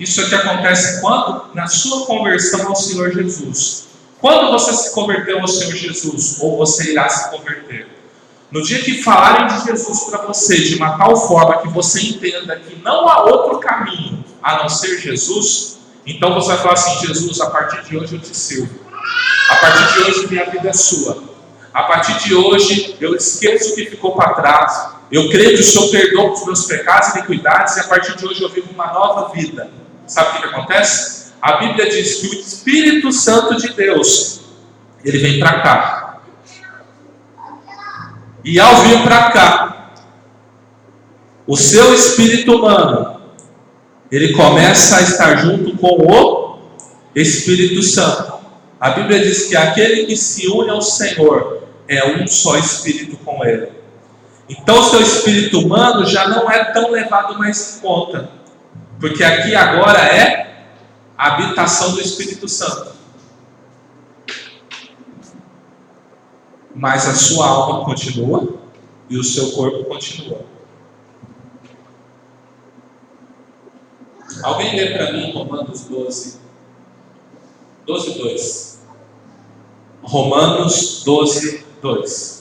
Isso é que acontece quando? Na sua conversão ao Senhor Jesus. Quando você se converteu ao Senhor Jesus, ou você irá se converter, no dia que falarem de Jesus para você de uma tal forma que você entenda que não há outro caminho a não ser Jesus, então você vai falar assim: Jesus, a partir de hoje eu te sirvo. A partir de hoje minha vida é sua. A partir de hoje eu esqueço o que ficou para trás. Eu creio que o Senhor perdoa os meus pecados e iniquidades, e a partir de hoje eu vivo uma nova vida. Sabe o que acontece? A Bíblia diz que o Espírito Santo de Deus, ele vem para cá. E ao vir para cá, o seu espírito humano, ele começa a estar junto com o Espírito Santo. A Bíblia diz que aquele que se une ao Senhor é um só espírito com ele. Então o seu espírito humano já não é tão levado mais em conta, porque aqui agora é a habitação do Espírito Santo. Mas a sua alma continua e o seu corpo continua. Alguém lê para mim Romanos 12, 2. Romanos 12, 2.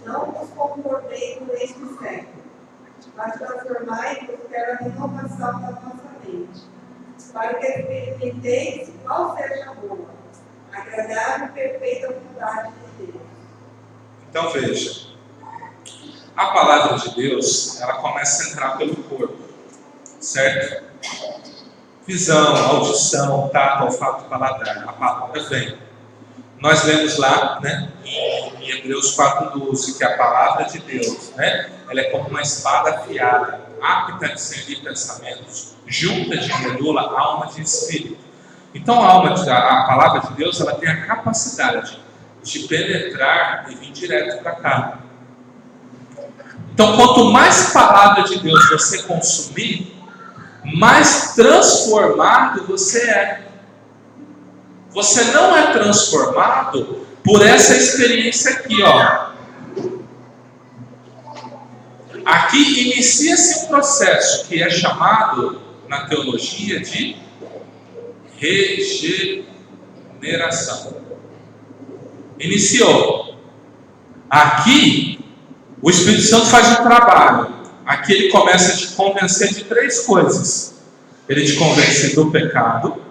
Não vos conformei com este século, mas transformai-vos pela renovação da vossa mente, para que experimenteis qual seja a boa, agradável e perfeita vontade de Deus.
Então veja, a palavra de Deus, ela começa a entrar pelo corpo, certo? Visão, audição, tato, olfato, paladar. A palavra vem. Nós lemos lá, né, em Hebreus 4:12, que a palavra de Deus, né, ela é como uma espada afiada, apta a discernir pensamentos, junta de medula, alma de espírito. Então a palavra de Deus, ela tem a capacidade de penetrar e vir direto para cá. Então quanto mais palavra de Deus você consumir, mais transformado você é. Você não é transformado por essa experiência aqui, ó. Aqui inicia-se um processo que é chamado na teologia de regeneração. Iniciou. Aqui o Espírito Santo faz um trabalho. Aqui ele começa a te convencer de 3 coisas. Ele te convence do pecado,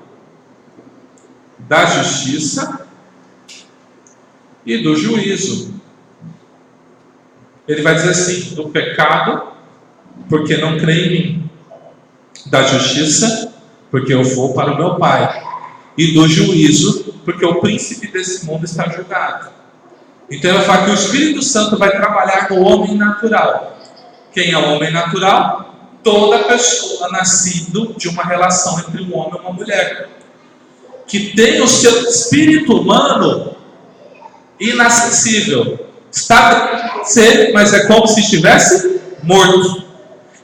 da justiça e do juízo. Ele vai dizer assim: do pecado, porque não crê em mim; da justiça, porque eu vou para o meu Pai; e do juízo, porque o príncipe desse mundo está julgado. Então ele vai falar que o Espírito Santo vai trabalhar no homem natural. Quem é o homem natural? Toda pessoa nascida de uma relação entre um homem e uma mulher, que tem o seu espírito humano inacessível. Está dentro de você, mas é como se estivesse morto.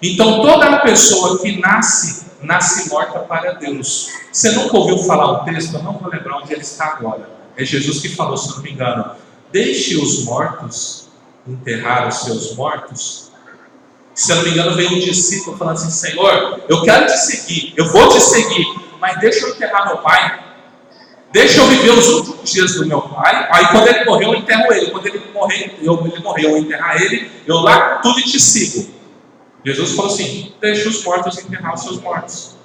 Então toda pessoa que nasce morta para Deus. Você nunca ouviu falar um texto? Eu não vou lembrar onde ele está agora. É Jesus que falou, se não me engano: deixe os mortos enterrar os seus mortos. Se eu não me engano, veio um discípulo falando assim: Senhor, eu quero te seguir, eu vou te seguir, mas deixa eu enterrar meu pai. Deixa eu viver os últimos dias do meu pai. Aí quando ele morrer, eu enterro ele. Quando ele morrer, eu enterrar ele, eu lá tudo e te sigo. Jesus falou assim: deixa os mortos enterrar os seus mortos.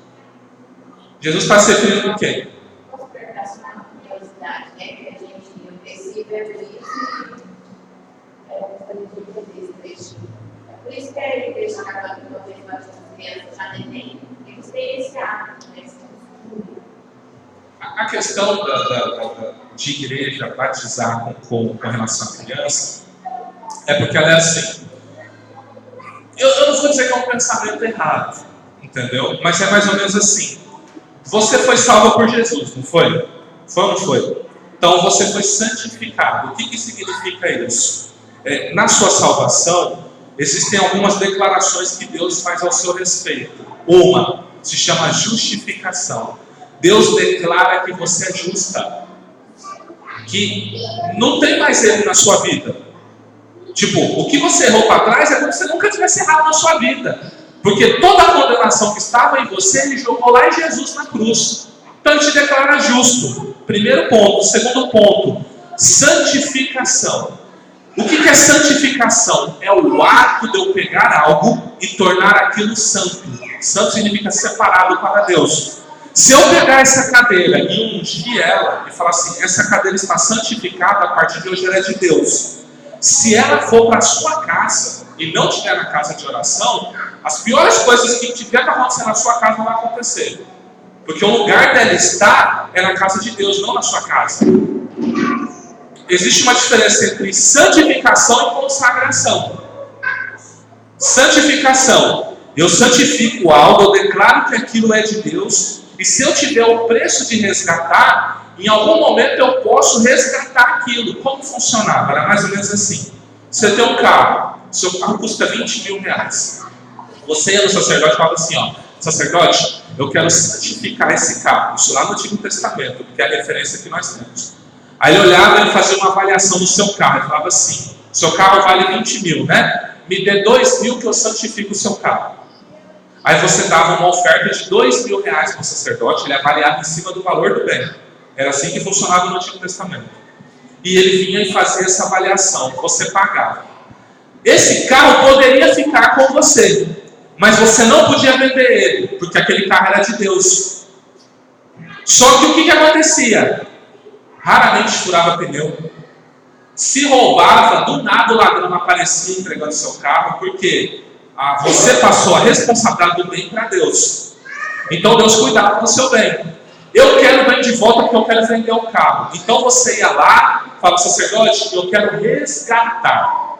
Jesus está se referindo a quem?
Posso perguntar sobre a curiosidade, né? vivendo isso e gostaria de entender esse trechinho. Por isso que a igreja católica, uma vez mais as crianças já nem eles têm esse hábito, né? Esse costume.
A questão de igreja batizar com relação à criança é porque ela é assim. Eu não vou dizer que é um pensamento errado, entendeu? Mas é mais ou menos assim. Você foi salvo por Jesus, não foi? Foi ou não foi? Então você foi santificado. O que significa isso? Na sua salvação, existem algumas declarações que Deus faz ao seu respeito. Uma se chama justificação. Deus declara que você é justa, que não tem mais erro na sua vida. Tipo, o que você errou para trás é como se você nunca tivesse errado na sua vida. Porque toda a condenação que estava em você, Ele jogou lá em Jesus na cruz. Então Ele te declara justo. Primeiro ponto. Segundo ponto, santificação. O que é santificação? É o ato de eu pegar algo e tornar aquilo santo. Santo significa separado para Deus. Se eu pegar essa cadeira e ungir ela e falar assim, essa cadeira está santificada, a partir de hoje ela é de Deus. Se ela for para a sua casa e não estiver na casa de oração, as piores coisas que tiver que acontecer na sua casa vão acontecer. Porque o lugar dela estar é na casa de Deus, não na sua casa. Existe uma diferença entre santificação e consagração. Santificação. Eu santifico algo, eu declaro que aquilo é de Deus. E se eu tiver o preço de resgatar, em algum momento eu posso resgatar aquilo. Como funcionava? Era mais ou menos assim. Você tem um carro, seu carro custa 20 mil reais. Você ia no sacerdote e falava assim, ó, sacerdote, eu quero santificar esse carro. Isso lá no Antigo Testamento, porque é a referência que nós temos. Aí ele olhava e fazia uma avaliação do seu carro. Ele falava assim, seu carro vale 20 mil, né? Me dê 2 mil que eu santifico o seu carro. Aí você dava uma oferta de 2 mil reais para o sacerdote, ele avaliava em cima do valor do bem. Era assim que funcionava no Antigo Testamento. E ele vinha e fazia essa avaliação, você pagava. Esse carro poderia ficar com você, mas você não podia vender ele, porque aquele carro era de Deus. Só que o que acontecia? Raramente furava pneu. Se roubava, do nada o ladrão aparecia entregando seu carro, porque você passou a responsabilidade do bem para Deus. Então Deus cuidava do seu bem. Eu quero o bem de volta porque eu quero vender o carro. Então você ia lá, fala, sacerdote, eu quero resgatar.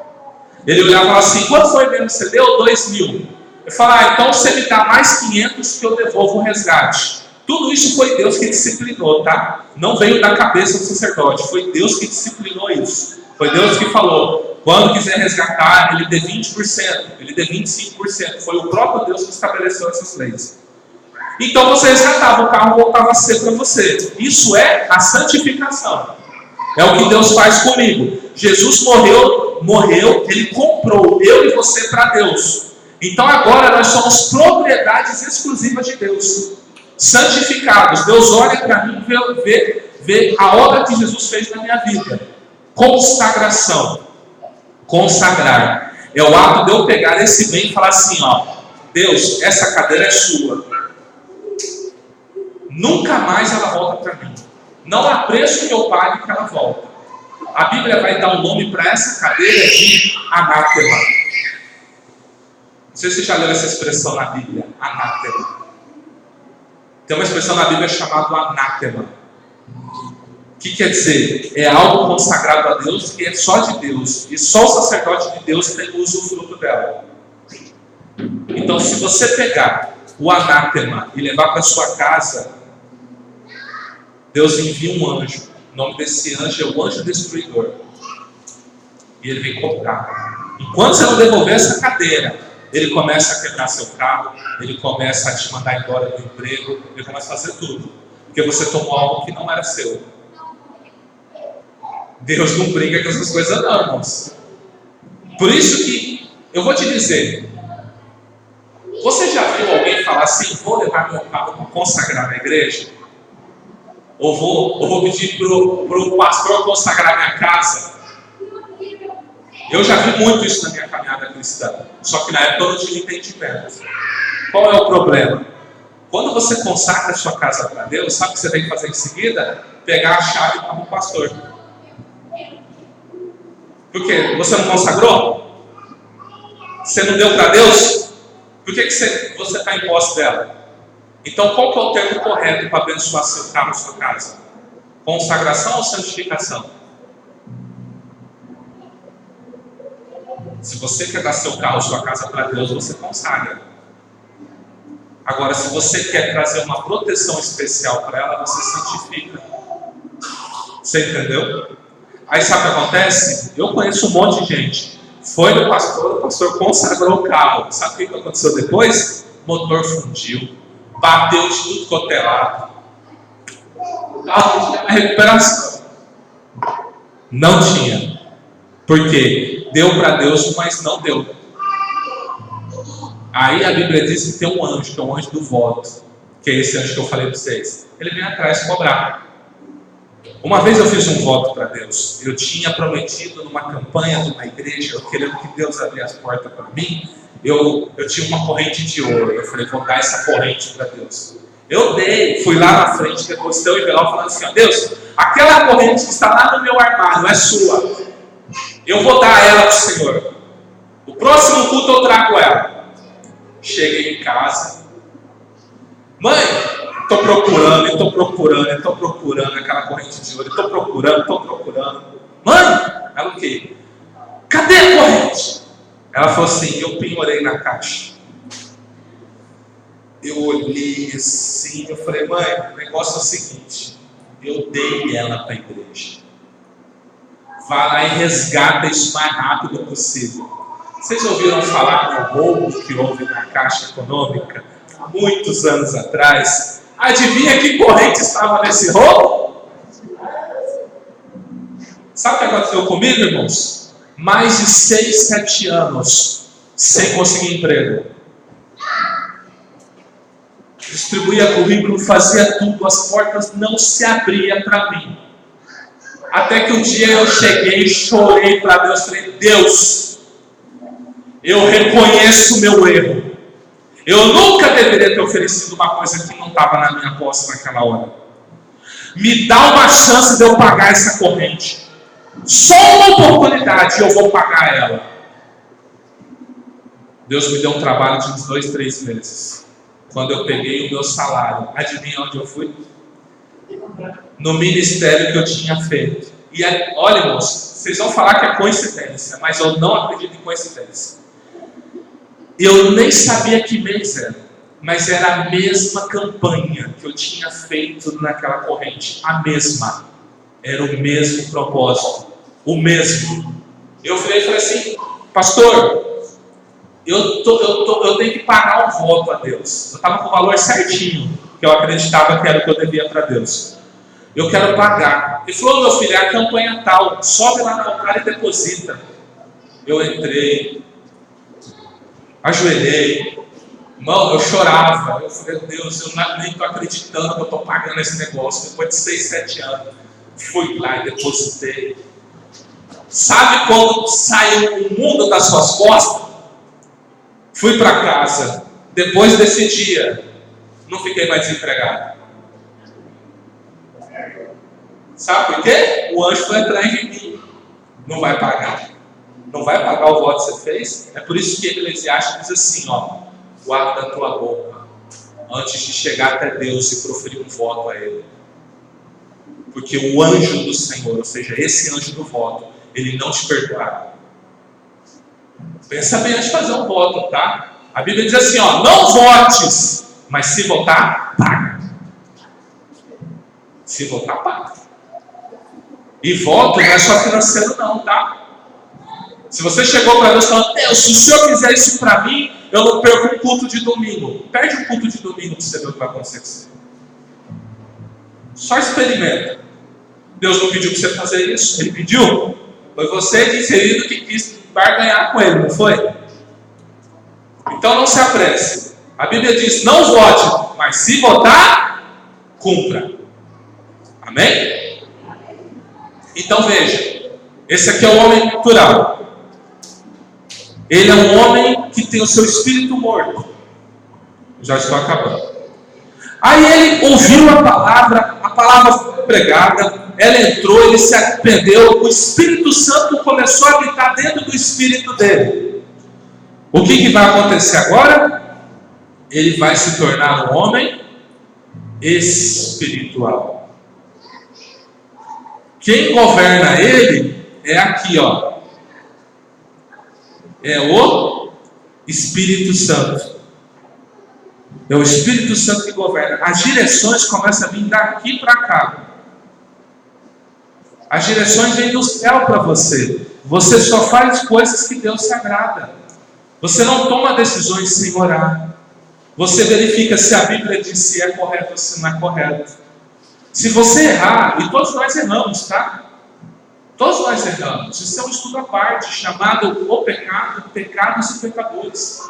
Ele olhava e falava assim, quanto foi mesmo que você deu? 2 mil. Eu falava, então você me dá mais 500 que eu devolvo o resgate. Tudo isso foi Deus que disciplinou, tá? Não veio da cabeça do sacerdote, foi Deus que disciplinou isso. Foi Deus que falou, quando quiser resgatar, ele dê 20%, ele dê 25%. Foi o próprio Deus que estabeleceu essas leis. Então você resgatava, o carro voltava a ser para você. Isso é a santificação. É o que Deus faz comigo. Jesus morreu, Ele comprou eu e você para Deus. Então agora nós somos propriedades exclusivas de Deus. Santificados. Deus olha para mim e vê a obra que Jesus fez na minha vida. Consagração. Consagrar. É o ato de eu pegar esse bem e falar assim, ó, Deus, essa cadeira é sua. Nunca mais ela volta para mim. Não há preço que eu pague que ela volta. A Bíblia vai dar um nome para essa cadeira de anátema. Não sei se você já leu essa expressão na Bíblia, anátema. Tem uma expressão na Bíblia chamada anátema. O que quer dizer? É algo consagrado a Deus que é só de Deus. E só o sacerdote de Deus tem o usufruto dela. Então, se você pegar o anátema e levar para sua casa, Deus envia um anjo. O nome desse anjo é o anjo destruidor. E ele vem cobrar. Enquanto você não devolver essa cadeira, ele começa a quebrar seu carro, ele começa a te mandar embora do emprego, ele começa a fazer tudo. Porque você tomou algo que não era seu. Deus não brinca com essas coisas não, irmãos. Por isso que, eu vou te dizer, você já viu alguém falar assim, vou levar meu carro para consagrar na igreja? Ou vou pedir para o pastor consagrar minha casa? Eu já vi muito isso na minha caminhada cristã. Só que na época eu não tinha entendimento. Qual é o problema? Quando você consagra a sua casa para Deus, sabe o que você tem que fazer em seguida? Pegar a chave para o pastor. Por quê? Você não consagrou? Você não deu para Deus? Por que você está em posse dela? Então, qual que é o termo correto para abençoar seu carro, sua casa? Consagração ou santificação? Se você quer dar seu carro, sua casa para Deus, você consagra. Agora, se você quer trazer uma proteção especial para ela, você santifica. Você entendeu? Aí sabe o que acontece? Eu conheço um monte de gente. Foi no pastor, o pastor consagrou o carro. Sabe o que aconteceu depois? O motor fundiu, bateu de tudo quanto é lado. O carro não tinha mais recuperação. Não tinha. Por quê? Deu para Deus, mas não deu. Aí a Bíblia diz que tem um anjo, que é o anjo do voto, que é esse anjo que eu falei para vocês. Ele vem atrás cobrar. Uma vez eu fiz um voto para Deus. Eu tinha prometido numa campanha de uma igreja, eu querendo que Deus abrisse as portas para mim. Eu tinha uma corrente de ouro. Eu falei, vou dar essa corrente para Deus. Eu dei, fui lá na frente, depositei o envelope falando assim, ó, Deus, aquela corrente que está lá no meu armário é sua. Eu vou dar ela para o Senhor. O próximo culto eu trago ela. Cheguei em casa. Mãe, estou procurando aquela corrente de ouro. Estou procurando. Mãe, ela o quê? Cadê a corrente? Ela falou assim, eu penhorei na caixa. Eu olhei assim, eu falei, mãe, o negócio é o seguinte, eu dei ela para a igreja. Vá lá e resgata isso o mais rápido possível. Vocês ouviram falar do roubo que houve na Caixa Econômica há muitos anos atrás? Adivinha que corrente estava nesse roubo? Sabe o que aconteceu comigo, irmãos? Mais de 6, 7 anos sem conseguir emprego. Distribuía currículo, fazia tudo, as portas não se abriam para mim. Até que um dia eu cheguei e chorei para Deus, falei, Deus, eu reconheço o meu erro. Eu nunca deveria ter oferecido uma coisa que não estava na minha posse naquela hora. Me dá uma chance de eu pagar essa corrente. Só uma oportunidade e eu vou pagar ela. Deus me deu um trabalho de uns 2, 3 meses. Quando eu peguei o meu salário, adivinha onde eu fui? No ministério que eu tinha feito. E olha, irmãos, vocês vão falar que é coincidência, mas eu não acredito em coincidência. Eu nem sabia que mês era, mas era a mesma campanha que eu tinha feito naquela corrente. A mesma. Era o mesmo propósito. O mesmo. Eu falei assim, pastor, eu tenho que pagar um voto a Deus. Eu estava com o valor certinho, que eu acreditava que era o que eu devia para Deus. Eu quero pagar. Ele falou, meu filho, é a campanha tal, sobe lá no altar e deposita. Eu entrei, ajoelhei, irmão, eu chorava. Eu falei, Deus, eu nem estou acreditando que eu estou pagando esse negócio. Depois de 6, 7 anos, fui lá e depositei. Sabe quando saiu o mundo das suas costas? Fui para casa. Depois desse dia, não fiquei mais desempregado. Sabe por quê? O anjo foi atrás de mim. Não vai pagar. Não vai pagar o voto que você fez. É por isso que Eclesiastes diz assim, ó, guarda a tua boca antes de chegar até Deus e proferir um voto a Ele. Porque o anjo do Senhor, ou seja, esse anjo do voto, ele não te perdoará. Pensa bem antes de fazer um voto, tá? A Bíblia diz assim, ó, não votes, mas se votar, paga. Se votar, paga. E voto não é só financeiro não, tá? Se você chegou para Deus falando, Deus, se o Senhor fizer isso para mim, eu não perco um culto de domingo. Perde um culto de domingo para você ver o que vai acontecer com você. Só experimenta. Deus não pediu para você fazer isso, Ele pediu. Foi você de inserido que quis barganhar com Ele, não foi? Então não se apresse. A Bíblia diz, não vote, mas se votar, cumpra. Amém? Então veja, esse aqui é o homem natural. Ele é um homem que tem o seu espírito morto. Já estou acabando. Aí ele ouviu a palavra foi pregada, ela entrou, ele se arrependeu, o Espírito Santo começou a habitar dentro do espírito dele. O que vai acontecer agora? Ele vai se tornar um homem espiritual. Quem governa ele é aqui, ó. É o Espírito Santo. É o Espírito Santo que governa. As direções começam a vir daqui para cá. As direções vêm do céu para você. Você só faz coisas que Deus se agrada. Você não toma decisões sem orar. Você verifica se a Bíblia diz se é correto ou se não é correto. Se você errar, e todos nós erramos, tá? Todos nós erramos. Isso é um estudo à parte, chamado O Pecado, Pecados e Pecadores.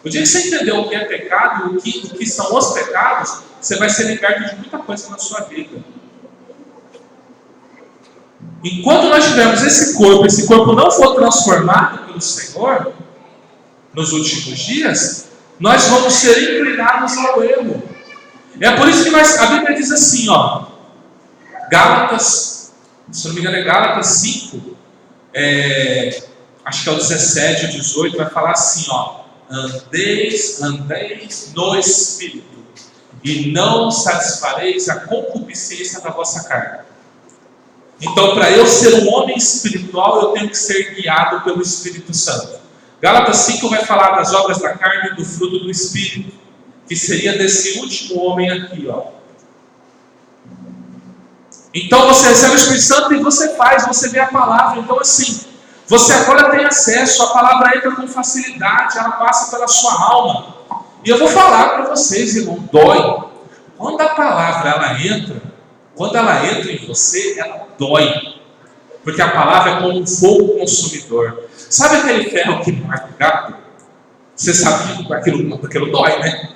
O dia que você entender o que é pecado, o que são os pecados, você vai ser liberto de muita coisa na sua vida. Enquanto nós tivermos esse corpo não for transformado pelo Senhor, nos últimos dias, nós vamos ser inclinados ao erro. É por isso que a Bíblia diz assim, ó, Gálatas, se não me engano é Gálatas 5, acho que é o 17, o 18, vai falar assim, ó, andeis no Espírito, e não satisfareis a concupiscência da vossa carne. Então, para eu ser um homem espiritual, eu tenho que ser guiado pelo Espírito Santo. Gálatas 5 vai falar das obras da carne e do fruto do Espírito, que seria desse último homem aqui, ó. Então você recebe o Espírito Santo e você vê a palavra. Então assim, você agora tem acesso, a palavra entra com facilidade, ela passa pela sua alma. E eu vou falar para vocês, irmão, dói. Quando a palavra quando ela entra em você, ela dói. Porque a palavra é como um fogo consumidor. Sabe aquele ferro que marca o gato? Você sabe que aquilo dói, né?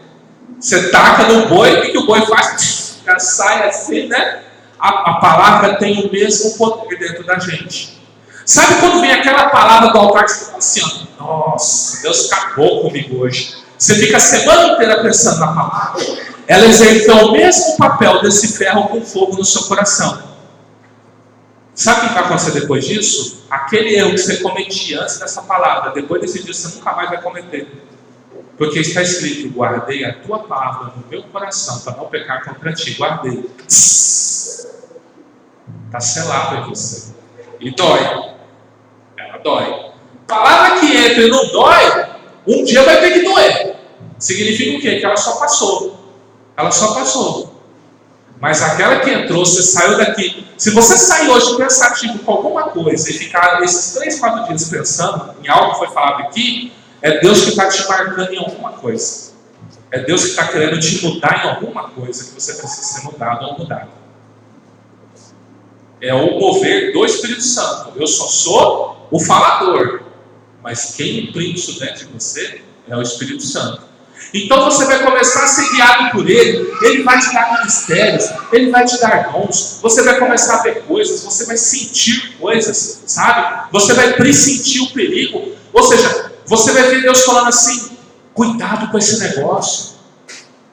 Você taca no boi, o que o boi faz? Já sai assim, né? A palavra tem o mesmo poder dentro da gente. Sabe quando vem aquela palavra do altar que você fala assim, ó, nossa, Deus acabou comigo hoje. Você fica a semana inteira pensando na palavra. Ela exerce o mesmo papel desse ferro com fogo no seu coração. Sabe o que vai acontecer depois disso? Aquele erro que você cometia antes dessa palavra, depois desse dia você nunca mais vai cometer. Porque está escrito, guardei a tua palavra no meu coração para não pecar contra ti. Guardei. Está selado em você. E dói. Ela dói. Palavra que entra e não dói, um dia vai ter que doer. Significa o quê? Que ela só passou. Ela só passou. Mas aquela que entrou, você saiu daqui. Se você sair hoje pensativo com alguma coisa e ficar esses 3, 4 dias pensando em algo que foi falado aqui, é Deus que está te marcando em alguma coisa. É Deus que está querendo te mudar em alguma coisa que você precisa ser mudado ou mudado. É o mover do Espírito Santo. Eu só sou o falador. Mas quem imprime isso dentro de você é o Espírito Santo. Então você vai começar a ser guiado por Ele. Ele vai te dar ministérios. Ele vai te dar dons. Você vai começar a ver coisas. Você vai sentir coisas, sabe? Você vai pressentir o perigo. Ou seja, você vai ver Deus falando assim, cuidado com esse negócio.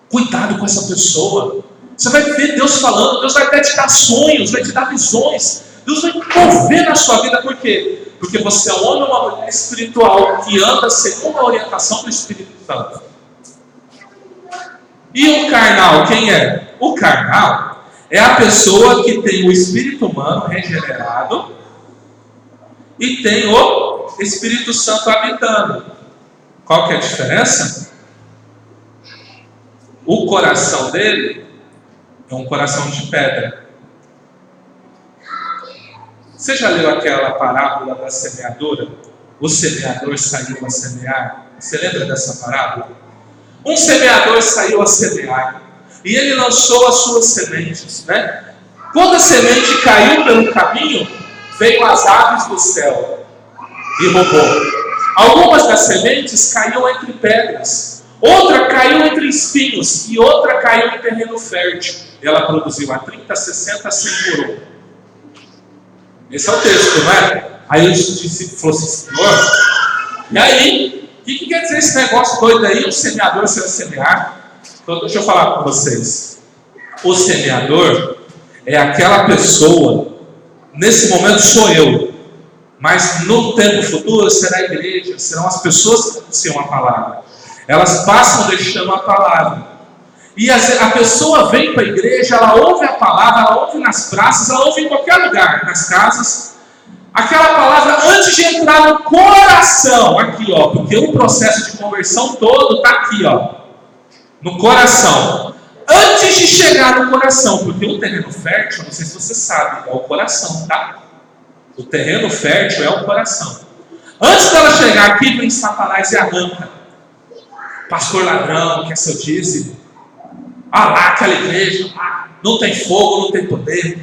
Cuidado com essa pessoa. Você vai ver Deus falando. Deus vai até te dar sonhos, vai te dar visões. Deus vai mover na sua vida. Por quê? Porque você é um homem ou uma mulher espiritual que anda segundo a orientação do Espírito Santo. E o carnal, quem é? O carnal é a pessoa que tem o espírito humano regenerado e tem o Espírito Santo habitando. Qual que é a diferença? O coração dele é um coração de pedra. Você já leu aquela parábola da semeadora? O semeador saiu a semear. Você lembra dessa parábola? Um semeador saiu a semear e ele lançou as suas sementes, né? Quando a semente caiu pelo caminho, veio as aves do céu e roubou. Algumas das sementes caíram entre pedras, outra caiu entre espinhos e outra caiu em terreno fértil. Ela produziu a 30, 60, 100 por um. Esse é o texto, não é? Aí o discípulo falou assim, Senhor, e aí? O que quer dizer esse negócio doido aí? O semeador se semear? Então deixa eu falar para vocês. O semeador é aquela pessoa, nesse momento sou eu, mas no tempo futuro será a igreja, serão as pessoas que anunciam a palavra. Elas passam deixando a palavra. E a pessoa vem para a igreja, ela ouve a palavra, ela ouve nas praças, ela ouve em qualquer lugar, nas casas. Aquela palavra antes de entrar no coração, aqui ó, porque o processo de conversão todo está aqui ó, no coração. Antes de chegar no coração, porque o terreno fértil, não sei se você sabe, é o coração, tá? O terreno fértil é o coração. Antes dela chegar aqui, vem Satanás e arranca. Pastor ladrão, quer seu dízimo? Ah lá, aquela igreja, não tem fogo, não tem poder.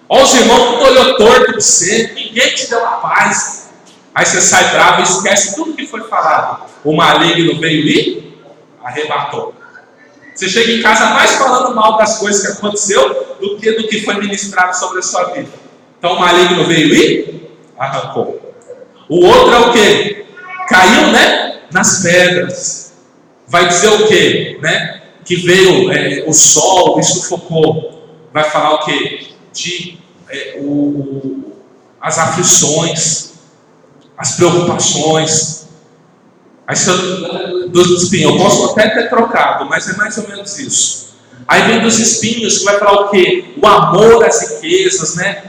Olha os irmãos, tudo olhou torto para você, ninguém te deu a paz. Aí você sai bravo e esquece tudo que foi falado. O maligno veio e arrebatou. Você chega em casa mais falando mal das coisas que aconteceu do que foi ministrado sobre a sua vida. Então o maligno veio e arrancou. O outro é o quê? Caiu, né? Nas pedras. Vai dizer o quê? Né? Que veio o sol e sufocou. Vai falar o quê? As aflições, as preocupações. Aí dos espinhos, eu posso até ter trocado, mas é mais ou menos isso. Aí vem dos espinhos, que vai falar o quê? O amor às riquezas, né?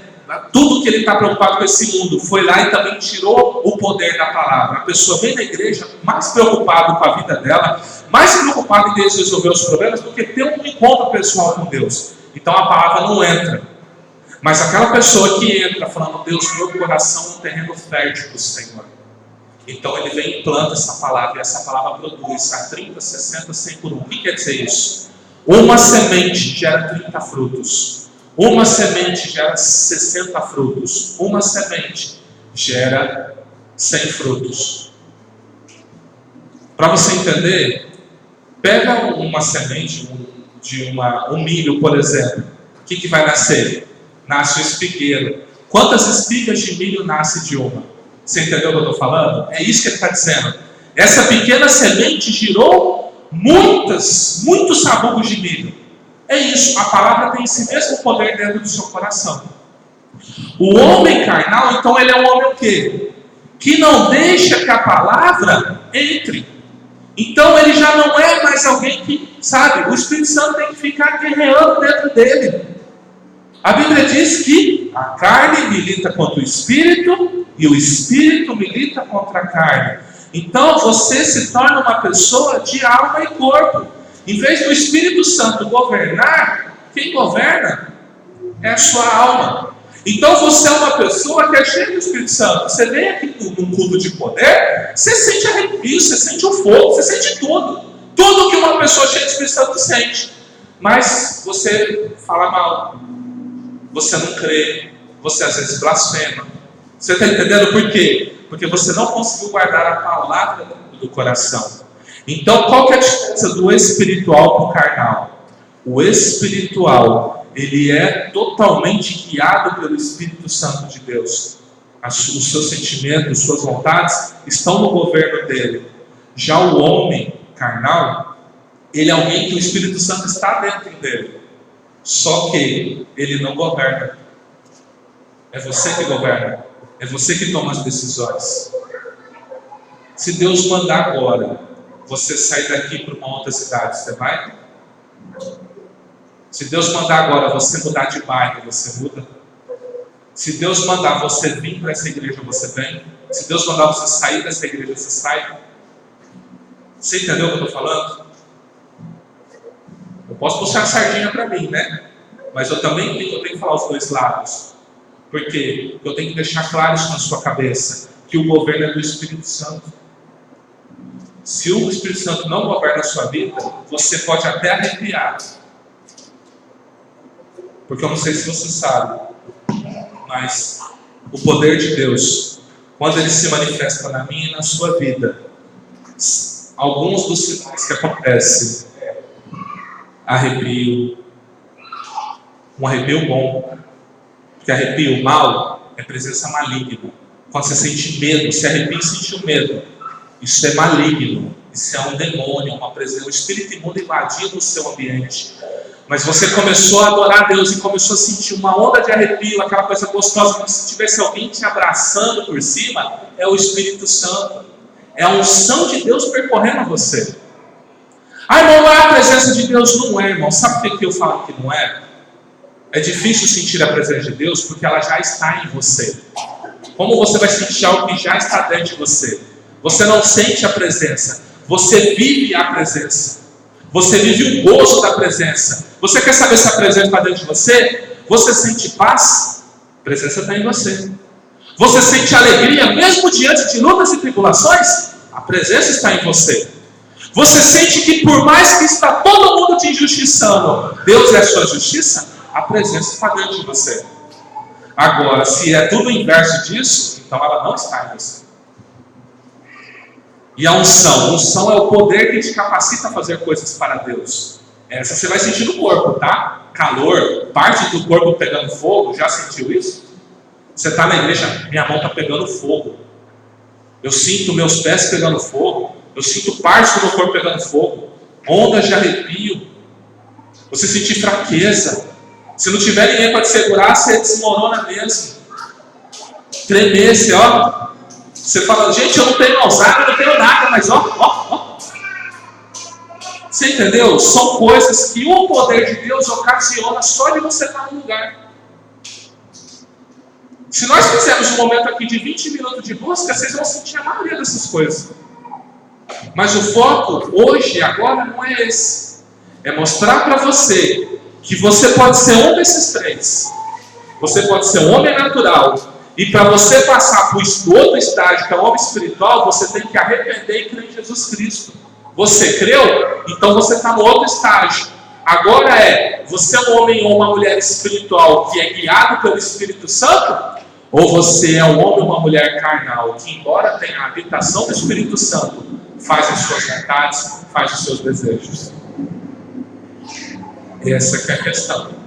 Tudo que ele está preocupado com esse mundo, foi lá e também tirou o poder da palavra. A pessoa vem na igreja mais preocupada com a vida dela, mais preocupada em Deus resolver os problemas, do que ter um encontro pessoal com Deus. Então a palavra não entra. Mas aquela pessoa que entra falando, Deus, meu coração é um terreno fértil do Senhor. Então ele vem e planta essa palavra, e essa palavra produz a 30, 60, 100 por 1. O que quer dizer isso? Uma semente gera 30 frutos. Uma semente gera 60 frutos. Uma semente gera 100 frutos. Para você entender, pega uma semente de um milho, por exemplo. O que vai nascer? Nasce o espigueiro. Quantas espigas de milho nasce de uma? Você entendeu o que eu estou falando? É isso que ele está dizendo. Essa pequena semente gerou muitos sabugos de milho. É isso, a palavra tem esse mesmo poder dentro do seu coração. O homem carnal, então, ele é um homem o quê? Que não deixa que a palavra entre. Então ele já não é mais alguém que, sabe, o Espírito Santo tem que ficar guerreando dentro dele. A Bíblia diz que a carne milita contra o Espírito e o Espírito milita contra a carne. Então você se torna uma pessoa de alma e corpo. Em vez do Espírito Santo governar, quem governa é a sua alma. Então você é uma pessoa que é cheia do Espírito Santo. Você vem aqui num culto de poder, você sente arrepio, você sente o fogo, você sente tudo. Tudo que uma pessoa cheia do Espírito Santo sente. Mas você fala mal. Você não crê. Você às vezes blasfema. Você está entendendo por quê? Porque você não conseguiu guardar a palavra do coração. Então, qual que é a diferença do espiritual para o carnal? O espiritual, ele é totalmente guiado pelo Espírito Santo de Deus. Os seus sentimentos, suas vontades estão no governo dele. Já o homem carnal, ele é alguém que o Espírito Santo está dentro dele. Só que ele não governa. É você que governa. É você que toma as decisões. Se Deus mandar agora você sair daqui para uma outra cidade, você vai? Se Deus mandar agora você mudar de bairro, você muda? Se Deus mandar você vir para essa igreja, você vem? Se Deus mandar você sair dessa igreja, você sai? Você entendeu o que eu estou falando? Eu posso puxar a sardinha para mim, né? Mas eu também tenho que falar os dois lados. Por quê? Eu tenho que deixar claro isso na sua cabeça, que o governo é do Espírito Santo. Se o Espírito Santo não governa a sua vida, você pode até arrepiar. Porque eu não sei se você sabe, mas o poder de Deus, quando ele se manifesta na minha e na sua vida, alguns dos sinais que acontecem, arrepio, um arrepio bom, porque arrepio mal é presença maligna. Quando você sente medo, se arrepia e sente medo, isso é maligno, isso é um demônio, uma presença, um espírito imundo invadindo o seu ambiente. Mas você começou a adorar a Deus e começou a sentir uma onda de arrepio, aquela coisa gostosa, como se tivesse alguém te abraçando por cima. É o Espírito Santo. É a unção de Deus percorrendo você. Ah, irmão, não é a presença de Deus? Não é, irmão. Sabe por que eu falo que não é? É difícil sentir a presença de Deus porque ela já está em você. Como você vai sentir algo que já está dentro de você? Você não sente a presença. Você vive a presença. Você vive o gozo da presença. Você quer saber se a presença está dentro de você? Você sente paz? A presença está em você. Você sente alegria mesmo diante de lutas e tribulações? A presença está em você. Você sente que por mais que está todo mundo te injustiçando, Deus é a sua justiça? A presença está dentro de você. Agora, se é tudo o inverso disso, então ela não está em você. E a unção é o poder que te capacita a fazer coisas para Deus. Essa você vai sentir no corpo, tá? Calor, parte do corpo pegando fogo, já sentiu isso? Você está na igreja, minha mão está pegando fogo. Eu sinto meus pés pegando fogo. Eu sinto parte do meu corpo pegando fogo. Ondas de arrepio. Você sentir fraqueza. Se não tiver ninguém para te segurar, você desmorona mesmo. Tremer, você fala, gente, eu não tenho Alzheimer, eu não tenho nada, mas ó. Você entendeu? São coisas que o poder de Deus ocasiona só de você estar no lugar. Se nós fizermos um momento aqui de 20 minutos de busca, vocês vão sentir a maioria dessas coisas. Mas o foco hoje, agora, não é esse. É mostrar para você que você pode ser um desses três. Você pode ser um homem natural. E para você passar para o outro estágio, que é o homem espiritual, você tem que arrepender e crer em Jesus Cristo. Você creu? Então você está no outro estágio. Agora você é um homem ou uma mulher espiritual que é guiado pelo Espírito Santo? Ou você é um homem ou uma mulher carnal que, embora tenha a habitação do Espírito Santo, faz as suas vontades, faz os seus desejos? Essa que é a questão.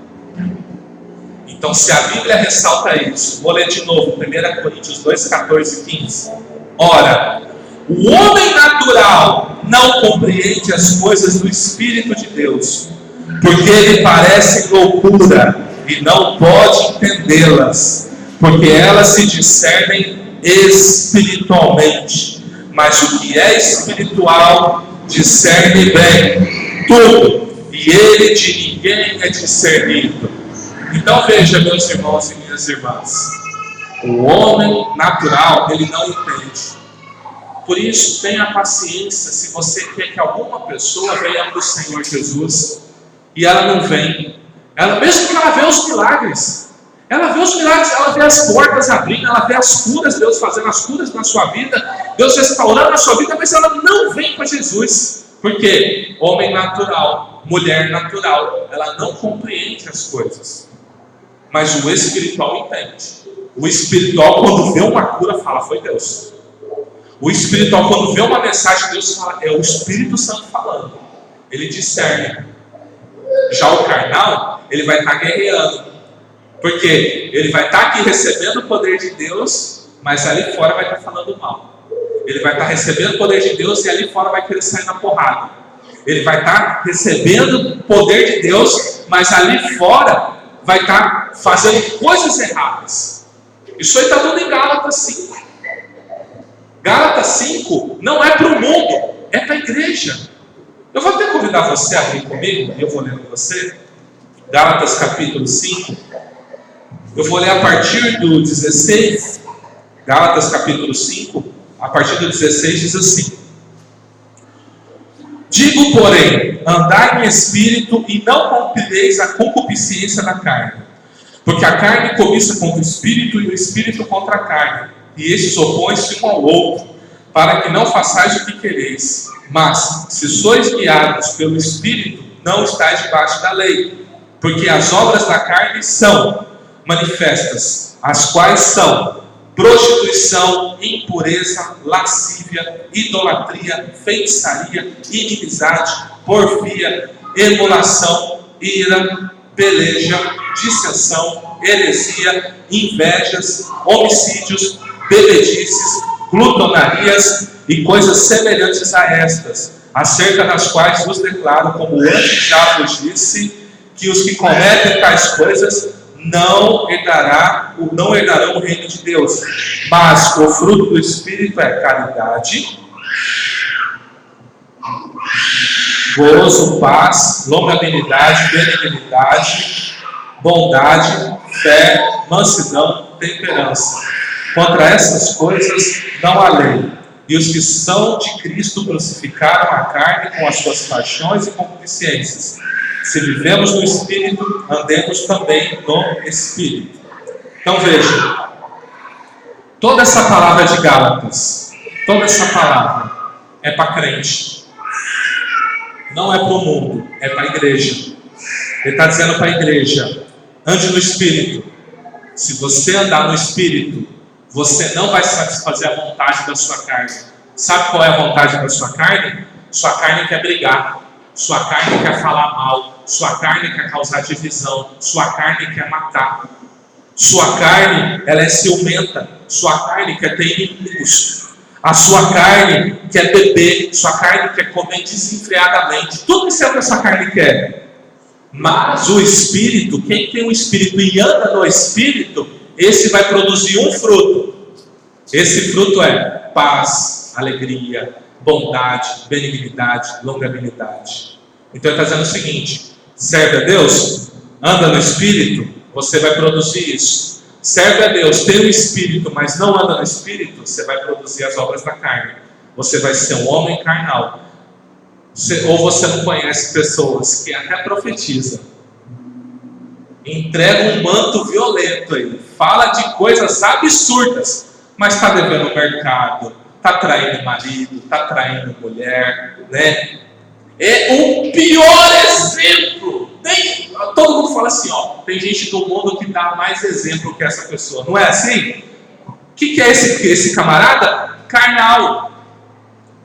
Então, se a Bíblia ressalta isso, vou ler de novo, 1 Coríntios 2, 14 e 15. Ora, o homem natural não compreende as coisas do Espírito de Deus, porque ele parece loucura e não pode entendê-las, porque elas se discernem espiritualmente. Mas o que é espiritual discerne bem tudo, e ele de ninguém é discernido. Então veja, meus irmãos e minhas irmãs, o homem natural, ele não entende. Por isso, tenha paciência se você quer que alguma pessoa venha para o Senhor Jesus e ela não vem. Mesmo que ela vê os milagres, ela vê as portas abrindo, ela vê as curas, Deus fazendo as curas na sua vida, Deus restaurando a sua vida, mas ela não vem para Jesus. Por quê? Homem natural, mulher natural, ela não compreende as coisas. Mas o espiritual entende. O espiritual, quando vê uma cura, fala, foi Deus. O espiritual, quando vê uma mensagem de Deus, fala, é o Espírito Santo falando. Ele discerne. Já o carnal, ele vai estar guerreando. Porque ele vai estar aqui recebendo o poder de Deus, mas ali fora vai estar falando mal. Ele vai estar recebendo o poder de Deus e ali fora vai querer sair na porrada. Ele vai estar recebendo o poder de Deus, mas ali fora vai estar fazendo coisas erradas. Isso aí está tudo em Gálatas 5. Gálatas 5 não é para o mundo, é para a igreja. Eu vou até convidar você a abrir comigo, e eu vou ler com você. Gálatas capítulo 5. Eu vou ler a partir do 16. Gálatas capítulo 5, a partir do 16 diz assim: digo, porém, andai em espírito e não cumprireis a concupiscência da carne. Porque a carne cobiça contra o espírito e o espírito contra a carne. E estes opõem-se um ao outro, para que não façais o que quereis. Mas, se sois guiados pelo espírito, não estáis debaixo da lei. Porque as obras da carne são manifestas, as quais são prostituição, impureza, lascívia, idolatria, feitiçaria, inimizade, porfia, emulação, ira, peleja, dissensão, heresia, invejas, homicídios, bebedices, glutonarias e coisas semelhantes a estas, acerca das quais vos declaro, como antes já vos disse, que os que cometem tais coisas não herdarão o reino de Deus. Mas o fruto do Espírito é caridade, gozo, paz, longanimidade, benignidade, bondade, fé, mansidão, temperança. Contra essas coisas não há lei. E os que são de Cristo crucificaram a carne com as suas paixões e concupiscências. Se vivemos no Espírito, andemos também no Espírito. Então veja, toda essa palavra de Gálatas, toda essa palavra é para crente. Não é para o mundo, é para a igreja. Ele está dizendo para a igreja: ande no Espírito. Se você andar no Espírito, você não vai satisfazer a vontade da sua carne. Sabe qual é a vontade da sua carne? Sua carne quer brigar, sua carne quer falar mal, sua carne quer causar divisão, sua carne quer matar. Sua carne, ela é ciumenta, sua carne quer ter inimigos. A sua carne quer beber, sua carne quer comer desenfreadamente. Tudo isso é o que a sua carne quer. Mas o Espírito, quem tem o Espírito e anda no Espírito, esse vai produzir um fruto. Esse fruto é paz, alegria, bondade, benignidade, longanimidade. Então ele está dizendo o seguinte: serve a Deus, anda no Espírito, você vai produzir isso. Serve a Deus, tem o Espírito, mas não anda no Espírito, você vai produzir as obras da carne. Você vai ser um homem carnal. Ou você não conhece pessoas que até profetizam, entregam um manto violento aí, fala de coisas absurdas, mas está devendo o mercado, está traindo marido, está traindo mulher, né? É o pior exemplo. Todo mundo fala assim, ó, tem gente do mundo que dá mais exemplo que essa pessoa. Não é assim? O que é esse camarada? Carnal.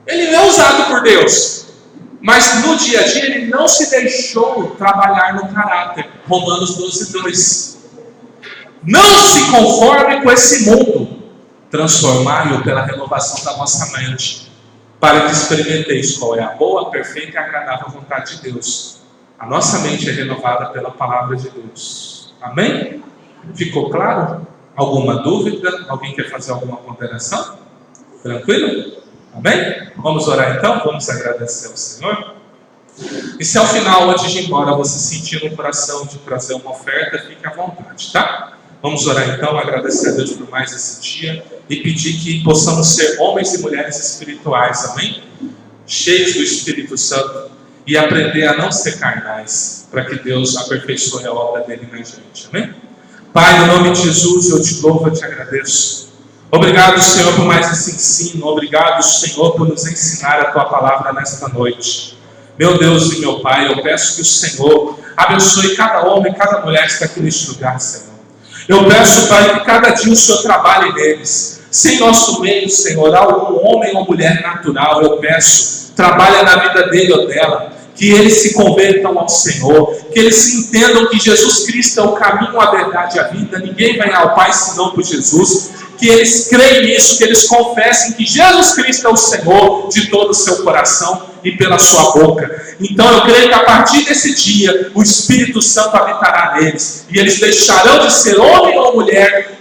Ele não é usado por Deus, mas no dia a dia ele não se deixou trabalhar no caráter. Romanos 12:2. Não se conforme com esse mundo, transformai-o pela renovação da vossa mente, para que experimenteis qual é a boa, perfeita e agradável vontade de Deus. A nossa mente é renovada pela palavra de Deus. Amém? Ficou claro? Alguma dúvida? Alguém quer fazer alguma ponderação? Tranquilo? Amém? Vamos orar então? Vamos agradecer ao Senhor? E se ao final, antes de ir embora, você sentir no coração de trazer uma oferta, fique à vontade, tá? Vamos orar então, agradecer a Deus por mais esse dia e pedir que possamos ser homens e mulheres espirituais, amém? Cheios do Espírito Santo e aprender a não ser carnais, para que Deus aperfeiçoe a obra dele na gente, amém? Pai, no nome de Jesus, eu te louvo, eu te agradeço. Obrigado, Senhor, por mais esse ensino. Obrigado, Senhor, por nos ensinar a tua palavra nesta noite. Meu Deus e meu Pai, eu peço que o Senhor abençoe cada homem e cada mulher que está aqui neste lugar, Senhor. Eu peço, Pai, que cada dia o Senhor trabalhe neles. Se em nosso meio, Senhor, há algum homem ou mulher natural, eu peço, trabalha na vida dele ou dela, que eles se convertam ao Senhor, que eles se entendam que Jesus Cristo é o caminho, a verdade e a vida, ninguém vai ao Pai senão por Jesus, que eles creem nisso, que eles confessem que Jesus Cristo é o Senhor de todo o seu coração e pela sua boca. Então eu creio que a partir desse dia o Espírito Santo habitará neles e eles deixarão de ser homem ou mulher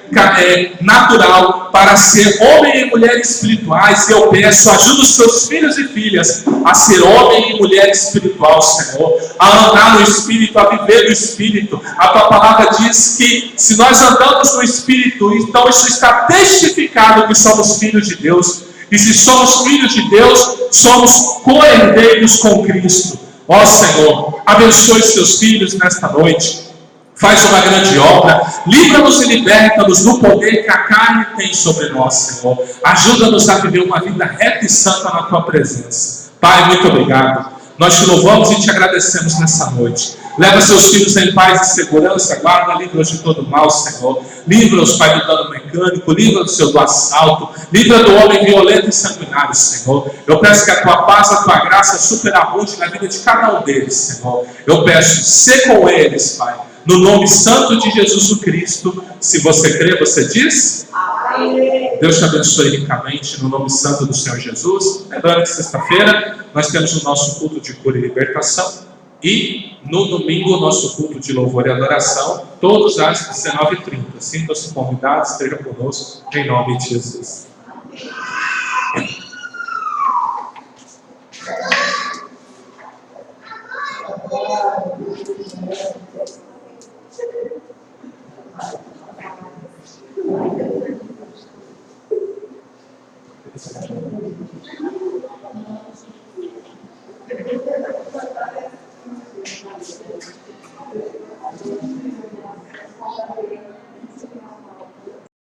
natural para ser homem e mulher espirituais. E eu peço, ajuda os seus filhos e filhas a ser homem e mulher espiritual, Senhor, a andar no Espírito, a viver no Espírito. A tua palavra diz que se nós andamos no Espírito, então isso está testificado que somos filhos de Deus. E se somos filhos de Deus, somos co-herdeiros com Cristo. Ó Senhor, abençoe seus filhos nesta noite. Faz uma grande obra, livra-nos e liberta-nos do poder que a carne tem sobre nós, Senhor. Ajuda-nos a viver uma vida reta e santa na Tua presença. Pai, muito obrigado. Nós te louvamos e te agradecemos nessa noite. Leva seus filhos em paz e segurança, guarda, livra-os de todo mal, Senhor. Livra-os, Pai, do dano mecânico, livra-os do assalto, livra do homem violento e sanguinário, Senhor. Eu peço que a Tua paz, a Tua graça superabunde na vida de cada um deles, Senhor. Eu peço, sê com eles, Pai. No nome santo de Jesus Cristo, se você crê, você diz? Amém. Deus te abençoe ricamente no nome santo do Senhor Jesus. Lembrando que sexta-feira nós temos o nosso culto de cura e libertação. E no domingo, nosso culto de louvor e adoração, todos às 19h30. Sintam-se convidados, estejam conosco, em nome de Jesus.